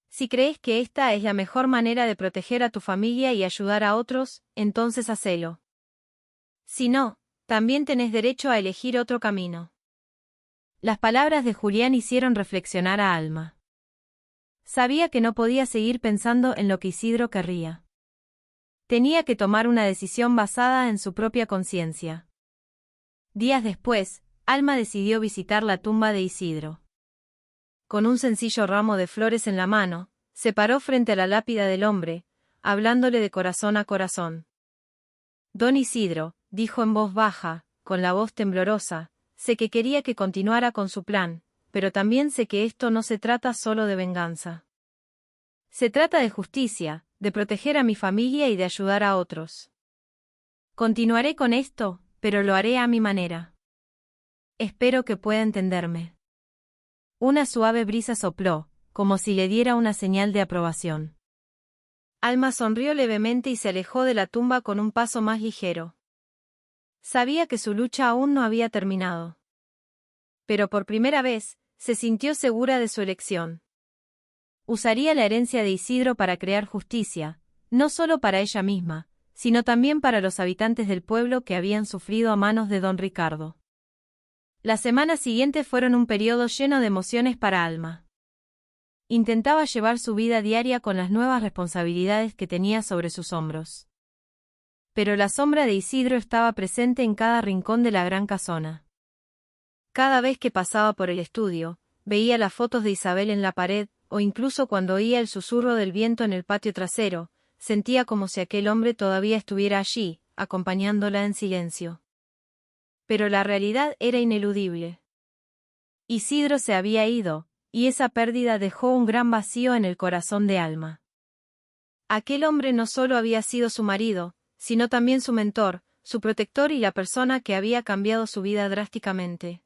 Si crees que esta es la mejor manera de proteger a tu familia y ayudar a otros, entonces hacelo. Si no, también tenés derecho a elegir otro camino. Las palabras de Julián hicieron reflexionar a Alma. Sabía que no podía seguir pensando en lo que Isidro querría. Tenía que tomar una decisión basada en su propia conciencia. Días después, Alma decidió visitar la tumba de Isidro. Con un sencillo ramo de flores en la mano, se paró frente a la lápida del hombre, hablándole de corazón a corazón. Don Isidro, dijo en voz baja, con la voz temblorosa, sé que quería que continuara con su plan, pero también sé que esto no se trata solo de venganza. Se trata de justicia, de proteger a mi familia y de ayudar a otros. Continuaré con esto, pero lo haré a mi manera. Espero que pueda entenderme. Una suave brisa sopló, como si le diera una señal de aprobación. Alma sonrió levemente y se alejó de la tumba con un paso más ligero. Sabía que su lucha aún no había terminado. Pero por primera vez, se sintió segura de su elección. Usaría la herencia de Isidro para crear justicia, no solo para ella misma, sino también para los habitantes del pueblo que habían sufrido a manos de don Ricardo. Las semanas siguientes fueron un periodo lleno de emociones para Alma. Intentaba llevar su vida diaria con las nuevas responsabilidades que tenía sobre sus hombros. Pero la sombra de Isidro estaba presente en cada rincón de la gran casona. Cada vez que pasaba por el estudio, veía las fotos de Isabel en la pared, o incluso cuando oía el susurro del viento en el patio trasero, sentía como si aquel hombre todavía estuviera allí, acompañándola en silencio. Pero la realidad era ineludible. Isidro se había ido, y esa pérdida dejó un gran vacío en el corazón de Alma. Aquel hombre no solo había sido su marido, sino también su mentor, su protector y la persona que había cambiado su vida drásticamente.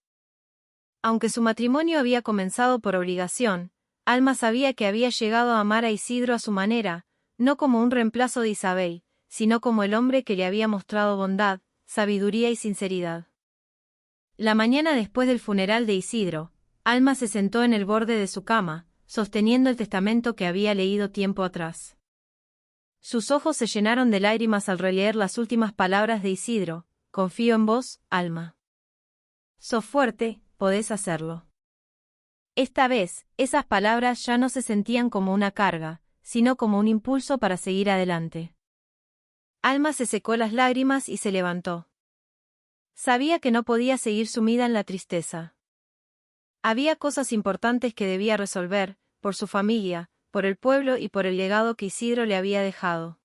Aunque su matrimonio había comenzado por obligación, Alma sabía que había llegado a amar a Isidro a su manera, no como un reemplazo de Isabel, sino como el hombre que le había mostrado bondad, sabiduría y sinceridad. La mañana después del funeral de Isidro, Alma se sentó en el borde de su cama, sosteniendo el testamento que había leído tiempo atrás. Sus ojos se llenaron de lágrimas al releer las últimas palabras de Isidro: confío en vos, Alma. Sos fuerte, podés hacerlo. Esta vez, esas palabras ya no se sentían como una carga, sino como un impulso para seguir adelante. Alma se secó las lágrimas y se levantó. Sabía que no podía seguir sumida en la tristeza. Había cosas importantes que debía resolver, por su familia, por el pueblo y por el legado que Isidro le había dejado.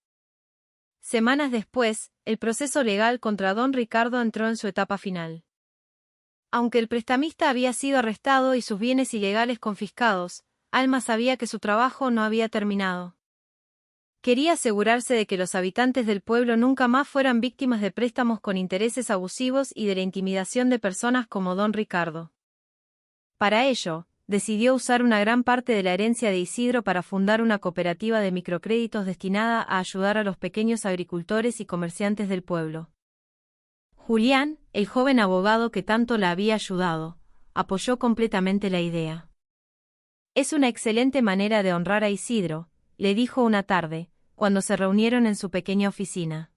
Semanas después, el proceso legal contra don Ricardo entró en su etapa final. Aunque el prestamista había sido arrestado y sus bienes ilegales confiscados, Alma sabía que su trabajo no había terminado. Quería asegurarse de que los habitantes del pueblo nunca más fueran víctimas de préstamos con intereses abusivos y de la intimidación de personas como don Ricardo. Para ello, decidió usar una gran parte de la herencia de Isidro para fundar una cooperativa de microcréditos destinada a ayudar a los pequeños agricultores y comerciantes del pueblo. Julián, el joven abogado que tanto la había ayudado, apoyó completamente la idea. Es una excelente manera de honrar a Isidro, le dijo una tarde, cuando se reunieron en su pequeña oficina.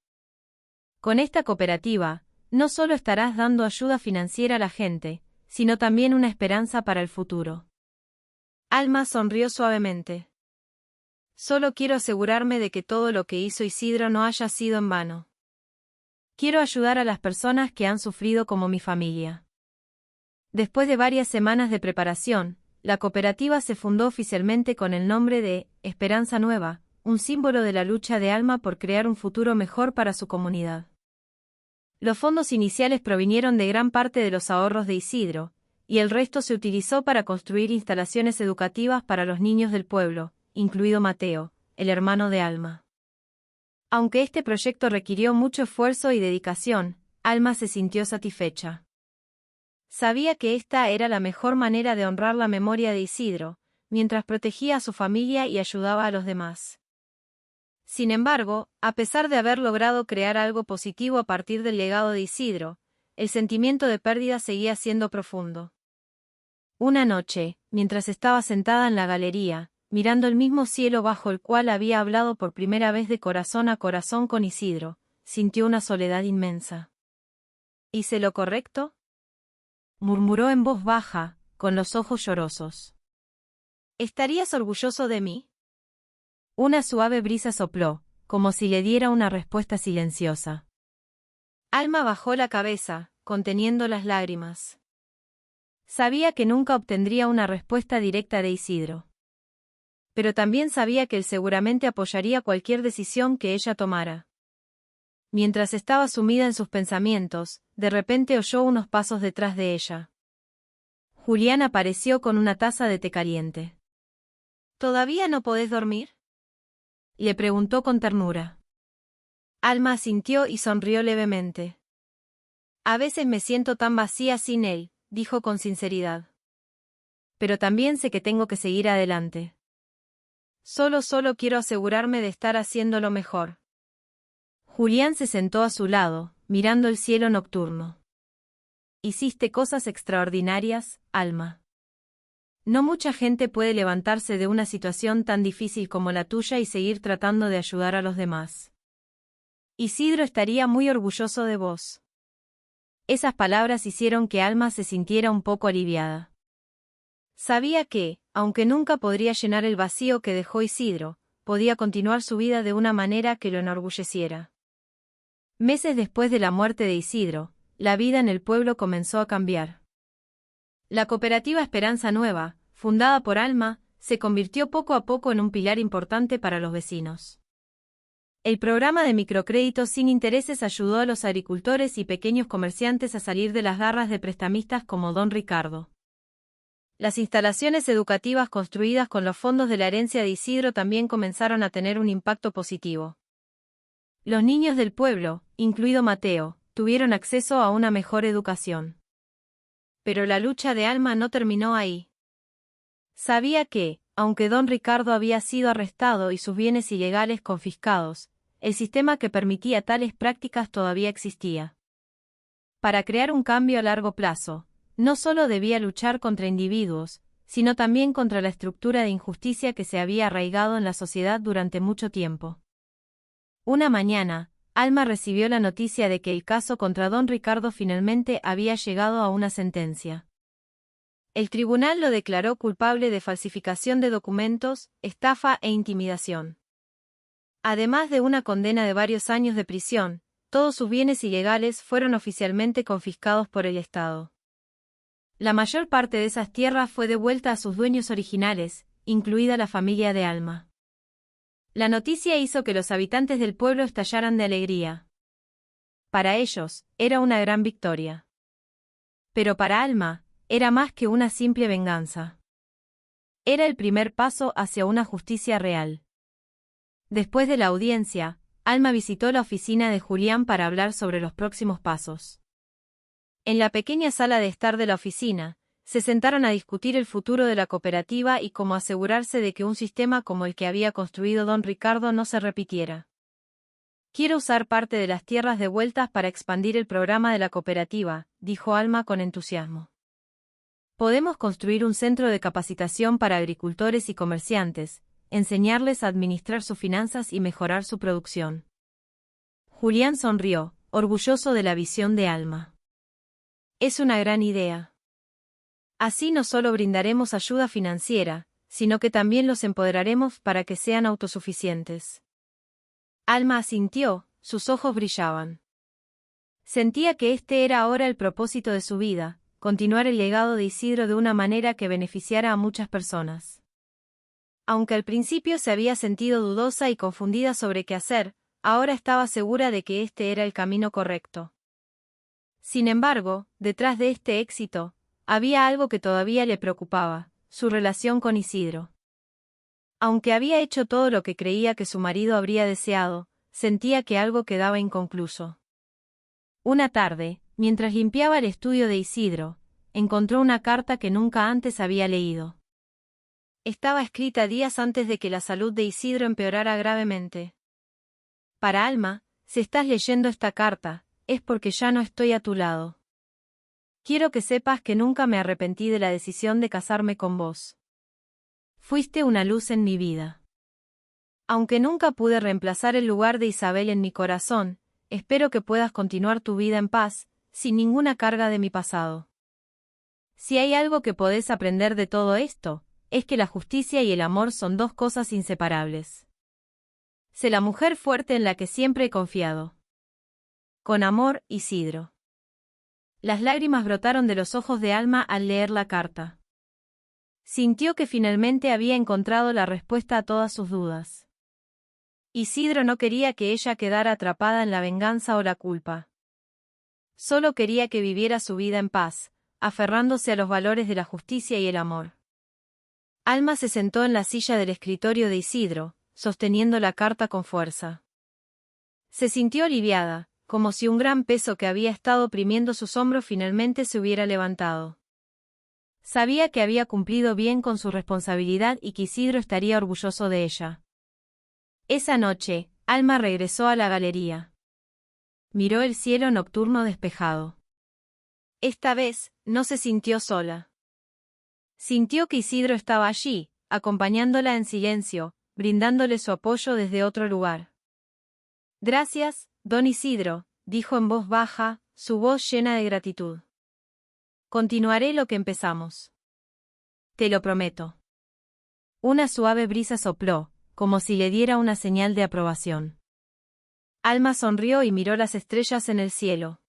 Con esta cooperativa, no solo estarás dando ayuda financiera a la gente, sino también una esperanza para el futuro. Alma sonrió suavemente. Solo quiero asegurarme de que todo lo que hizo Isidro no haya sido en vano. Quiero ayudar a las personas que han sufrido como mi familia. Después de varias semanas de preparación, la cooperativa se fundó oficialmente con el nombre de Esperanza Nueva, un símbolo de la lucha de Alma por crear un futuro mejor para su comunidad. Los fondos iniciales provinieron de gran parte de los ahorros de Isidro, y el resto se utilizó para construir instalaciones educativas para los niños del pueblo, incluido Mateo, el hermano de Alma. Aunque este proyecto requirió mucho esfuerzo y dedicación, Alma se sintió satisfecha. Sabía que esta era la mejor manera de honrar la memoria de Isidro, mientras protegía a su familia y ayudaba a los demás. Sin embargo, a pesar de haber logrado crear algo positivo a partir del legado de Isidro, el sentimiento de pérdida seguía siendo profundo. Una noche, mientras estaba sentada en la galería, mirando el mismo cielo bajo el cual había hablado por primera vez de corazón a corazón con Isidro, sintió una soledad inmensa. ¿Hice lo correcto?, murmuró en voz baja, con los ojos llorosos. ¿Estarías orgulloso de mí? Una suave brisa sopló, como si le diera una respuesta silenciosa. Alma bajó la cabeza, conteniendo las lágrimas. Sabía que nunca obtendría una respuesta directa de Isidro. Pero también sabía que él seguramente apoyaría cualquier decisión que ella tomara. Mientras estaba sumida en sus pensamientos, de repente oyó unos pasos detrás de ella. Julián apareció con una taza de té caliente. ¿Todavía no podés dormir?, le preguntó con ternura. Alma asintió y sonrió levemente. A veces me siento tan vacía sin él, dijo con sinceridad. Pero también sé que tengo que seguir adelante. Solo quiero asegurarme de estar haciendo lo mejor. Julián se sentó a su lado, mirando el cielo nocturno. Hiciste cosas extraordinarias, Alma. No mucha gente puede levantarse de una situación tan difícil como la tuya y seguir tratando de ayudar a los demás. Isidro estaría muy orgulloso de vos. Esas palabras hicieron que Alma se sintiera un poco aliviada. Sabía que, aunque nunca podría llenar el vacío que dejó Isidro, podía continuar su vida de una manera que lo enorgulleciera. Meses después de la muerte de Isidro, la vida en el pueblo comenzó a cambiar. La cooperativa Esperanza Nueva, fundada por Alma, se convirtió poco a poco en un pilar importante para los vecinos. El programa de microcréditos sin intereses ayudó a los agricultores y pequeños comerciantes a salir de las garras de prestamistas como Don Ricardo. Las instalaciones educativas construidas con los fondos de la herencia de Isidro también comenzaron a tener un impacto positivo. Los niños del pueblo, incluido Mateo, tuvieron acceso a una mejor educación. Pero la lucha de Alma no terminó ahí. Sabía que, aunque Don Ricardo había sido arrestado y sus bienes ilegales confiscados, el sistema que permitía tales prácticas todavía existía. Para crear un cambio a largo plazo, no solo debía luchar contra individuos, sino también contra la estructura de injusticia que se había arraigado en la sociedad durante mucho tiempo. Una mañana, Alma recibió la noticia de que el caso contra Don Ricardo finalmente había llegado a una sentencia. El tribunal lo declaró culpable de falsificación de documentos, estafa e intimidación. Además de una condena de varios años de prisión, todos sus bienes ilegales fueron oficialmente confiscados por el Estado. La mayor parte de esas tierras fue devuelta a sus dueños originales, incluida la familia de Alma. La noticia hizo que los habitantes del pueblo estallaran de alegría. Para ellos, era una gran victoria. Pero para Alma, era más que una simple venganza. Era el primer paso hacia una justicia real. Después de la audiencia, Alma visitó la oficina de Julián para hablar sobre los próximos pasos. En la pequeña sala de estar de la oficina, se sentaron a discutir el futuro de la cooperativa y cómo asegurarse de que un sistema como el que había construido Don Ricardo no se repitiera. Quiero usar parte de las tierras devueltas para expandir el programa de la cooperativa, dijo Alma con entusiasmo. Podemos construir un centro de capacitación para agricultores y comerciantes, enseñarles a administrar sus finanzas y mejorar su producción. Julián sonrió, orgulloso de la visión de Alma. Es una gran idea. Así no solo brindaremos ayuda financiera, sino que también los empoderaremos para que sean autosuficientes. Alma asintió, sus ojos brillaban. Sentía que este era ahora el propósito de su vida, continuar el legado de Isidro de una manera que beneficiara a muchas personas. Aunque al principio se había sentido dudosa y confundida sobre qué hacer, ahora estaba segura de que este era el camino correcto. Sin embargo, detrás de este éxito, había algo que todavía le preocupaba, su relación con Isidro. Aunque había hecho todo lo que creía que su marido habría deseado, sentía que algo quedaba inconcluso. Una tarde, mientras limpiaba el estudio de Isidro, encontró una carta que nunca antes había leído. Estaba escrita días antes de que la salud de Isidro empeorara gravemente. Para Alma, si estás leyendo esta carta, es porque ya no estoy a tu lado. Quiero que sepas que nunca me arrepentí de la decisión de casarme con vos. Fuiste una luz en mi vida. Aunque nunca pude reemplazar el lugar de Isabel en mi corazón, espero que puedas continuar tu vida en paz, sin ninguna carga de mi pasado. Si hay algo que podés aprender de todo esto, es que la justicia y el amor son dos cosas inseparables. Sé la mujer fuerte en la que siempre he confiado. Con amor, Isidro. Las lágrimas brotaron de los ojos de Alma al leer la carta. Sintió que finalmente había encontrado la respuesta a todas sus dudas. Isidro no quería que ella quedara atrapada en la venganza o la culpa. Solo quería que viviera su vida en paz, aferrándose a los valores de la justicia y el amor. Alma se sentó en la silla del escritorio de Isidro, sosteniendo la carta con fuerza. Se sintió aliviada, como si un gran peso que había estado oprimiendo sus hombros finalmente se hubiera levantado. Sabía que había cumplido bien con su responsabilidad y que Isidro estaría orgulloso de ella. Esa noche, Alma regresó a la galería. Miró el cielo nocturno despejado. Esta vez, no se sintió sola. Sintió que Isidro estaba allí, acompañándola en silencio, brindándole su apoyo desde otro lugar. Gracias, don Isidro, dijo en voz baja, su voz llena de gratitud. Continuaré lo que empezamos. Te lo prometo. Una suave brisa sopló, como si le diera una señal de aprobación. Alma sonrió y miró las estrellas en el cielo.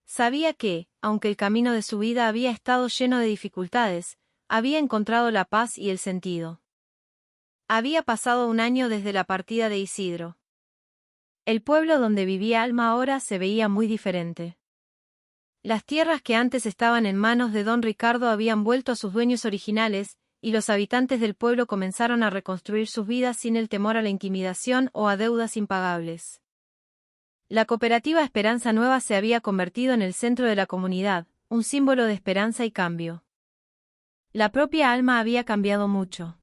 Sabía que, aunque el camino de su vida había estado lleno de dificultades, había encontrado la paz y el sentido. Había pasado un año desde la partida de Isidro. El pueblo donde vivía Alma ahora se veía muy diferente. Las tierras que antes estaban en manos de don Ricardo habían vuelto a sus dueños originales, y los habitantes del pueblo comenzaron a reconstruir sus vidas sin el temor a la intimidación o a deudas impagables. La cooperativa Esperanza Nueva se había convertido en el centro de la comunidad, un símbolo de esperanza y cambio. La propia Alma había cambiado mucho.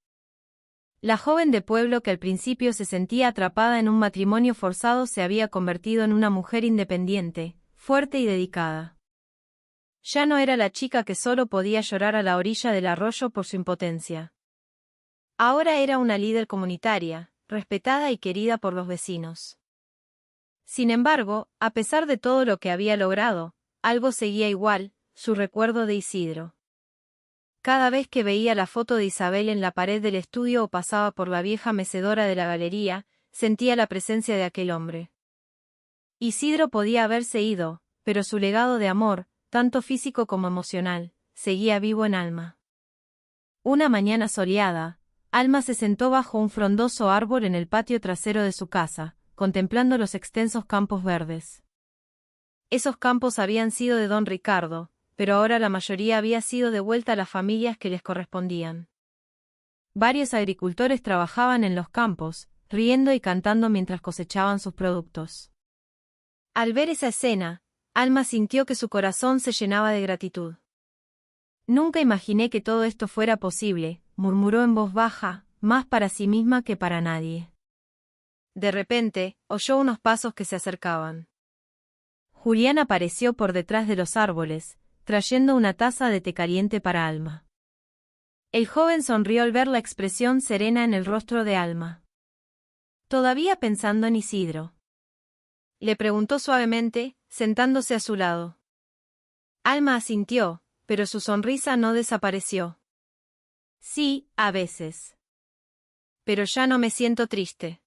La joven de pueblo que al principio se sentía atrapada en un matrimonio forzado se había convertido en una mujer independiente, fuerte y dedicada. Ya no era la chica que solo podía llorar a la orilla del arroyo por su impotencia. Ahora era una líder comunitaria, respetada y querida por los vecinos. Sin embargo, a pesar de todo lo que había logrado, algo seguía igual, su recuerdo de Isidro. Cada vez que veía la foto de Isabel en la pared del estudio o pasaba por la vieja mecedora de la galería, sentía la presencia de aquel hombre. Isidro podía haberse ido, pero su legado de amor, tanto físico como emocional, seguía vivo en Alma. Una mañana soleada, Alma se sentó bajo un frondoso árbol en el patio trasero de su casa, contemplando los extensos campos verdes. Esos campos habían sido de don Ricardo, pero ahora la mayoría había sido devuelta a las familias que les correspondían. Varios agricultores trabajaban en los campos, riendo y cantando mientras cosechaban sus productos. Al ver esa escena, Alma sintió que su corazón se llenaba de gratitud. Nunca imaginé que todo esto fuera posible, murmuró en voz baja, más para sí misma que para nadie. De repente, oyó unos pasos que se acercaban. Julián apareció por detrás de los árboles, trayendo una taza de té caliente para Alma. El joven sonrió al ver la expresión serena en el rostro de Alma. ¿Todavía pensando en Isidro?, le preguntó suavemente, sentándose a su lado. Alma asintió, pero su sonrisa no desapareció. Sí, a veces. Pero ya no me siento triste.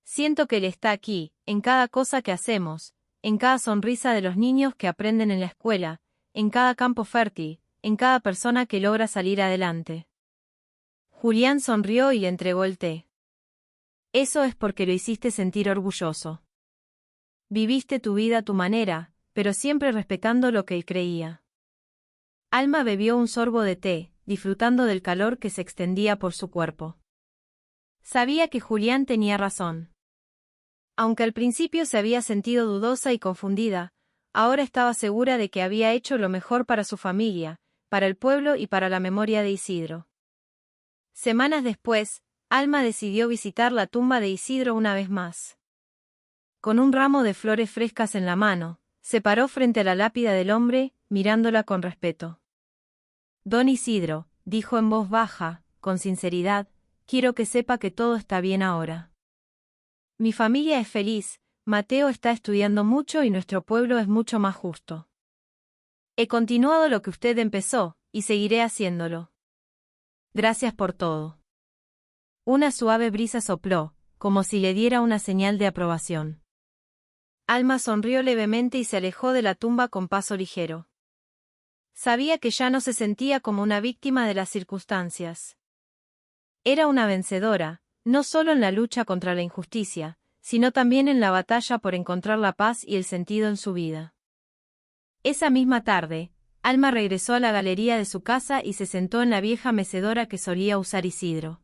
Siento que él está aquí, en cada cosa que hacemos, en cada sonrisa de los niños que aprenden en la escuela, en cada campo fértil, en cada persona que logra salir adelante. Julián sonrió y le entregó el té. Eso es porque lo hiciste sentir orgulloso. Viviste tu vida a tu manera, pero siempre respetando lo que él creía. Alma bebió un sorbo de té, disfrutando del calor que se extendía por su cuerpo. Sabía que Julián tenía razón. Aunque al principio se había sentido dudosa y confundida, ahora estaba segura de que había hecho lo mejor para su familia, para el pueblo y para la memoria de Isidro. Semanas después, Alma decidió visitar la tumba de Isidro una vez más. Con un ramo de flores frescas en la mano, se paró frente a la lápida del hombre, mirándola con respeto. Don Isidro, dijo en voz baja, con sinceridad, quiero que sepa que todo está bien ahora. Mi familia es feliz, Mateo está estudiando mucho y nuestro pueblo es mucho más justo. He continuado lo que usted empezó, y seguiré haciéndolo. Gracias por todo. Una suave brisa sopló, como si le diera una señal de aprobación. Alma sonrió levemente y se alejó de la tumba con paso ligero. Sabía que ya no se sentía como una víctima de las circunstancias. Era una vencedora, no solo en la lucha contra la injusticia, sino también en la batalla por encontrar la paz y el sentido en su vida. Esa misma tarde, Alma regresó a la galería de su casa y se sentó en la vieja mecedora que solía usar Isidro.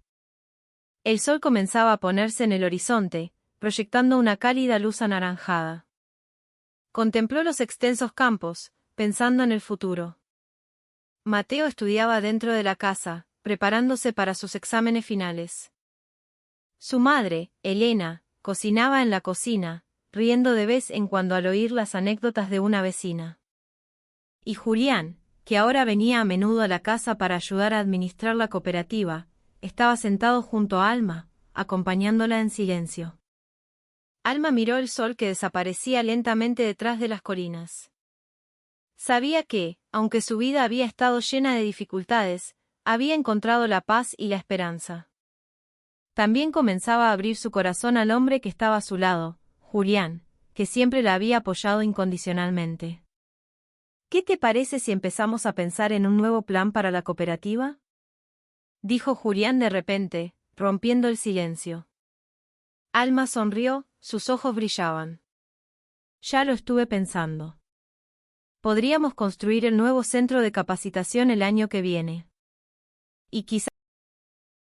El sol comenzaba a ponerse en el horizonte, proyectando una cálida luz anaranjada. Contempló los extensos campos, pensando en el futuro. Mateo estudiaba dentro de la casa, preparándose para sus exámenes finales. Su madre, Elena, cocinaba en la cocina, riendo de vez en cuando al oír las anécdotas de una vecina. Y Julián, que ahora venía a menudo a la casa para ayudar a administrar la cooperativa, estaba sentado junto a Alma, acompañándola en silencio. Alma miró el sol que desaparecía lentamente detrás de las colinas. Sabía que, aunque su vida había estado llena de dificultades, había encontrado la paz y la esperanza. También comenzaba a abrir su corazón al hombre que estaba a su lado, Julián, que siempre la había apoyado incondicionalmente. ¿Qué te parece si empezamos a pensar en un nuevo plan para la cooperativa?, dijo Julián de repente, rompiendo el silencio. Alma sonrió, sus ojos brillaban. Ya lo estuve pensando. Podríamos construir el nuevo centro de capacitación el año que viene. Y quizás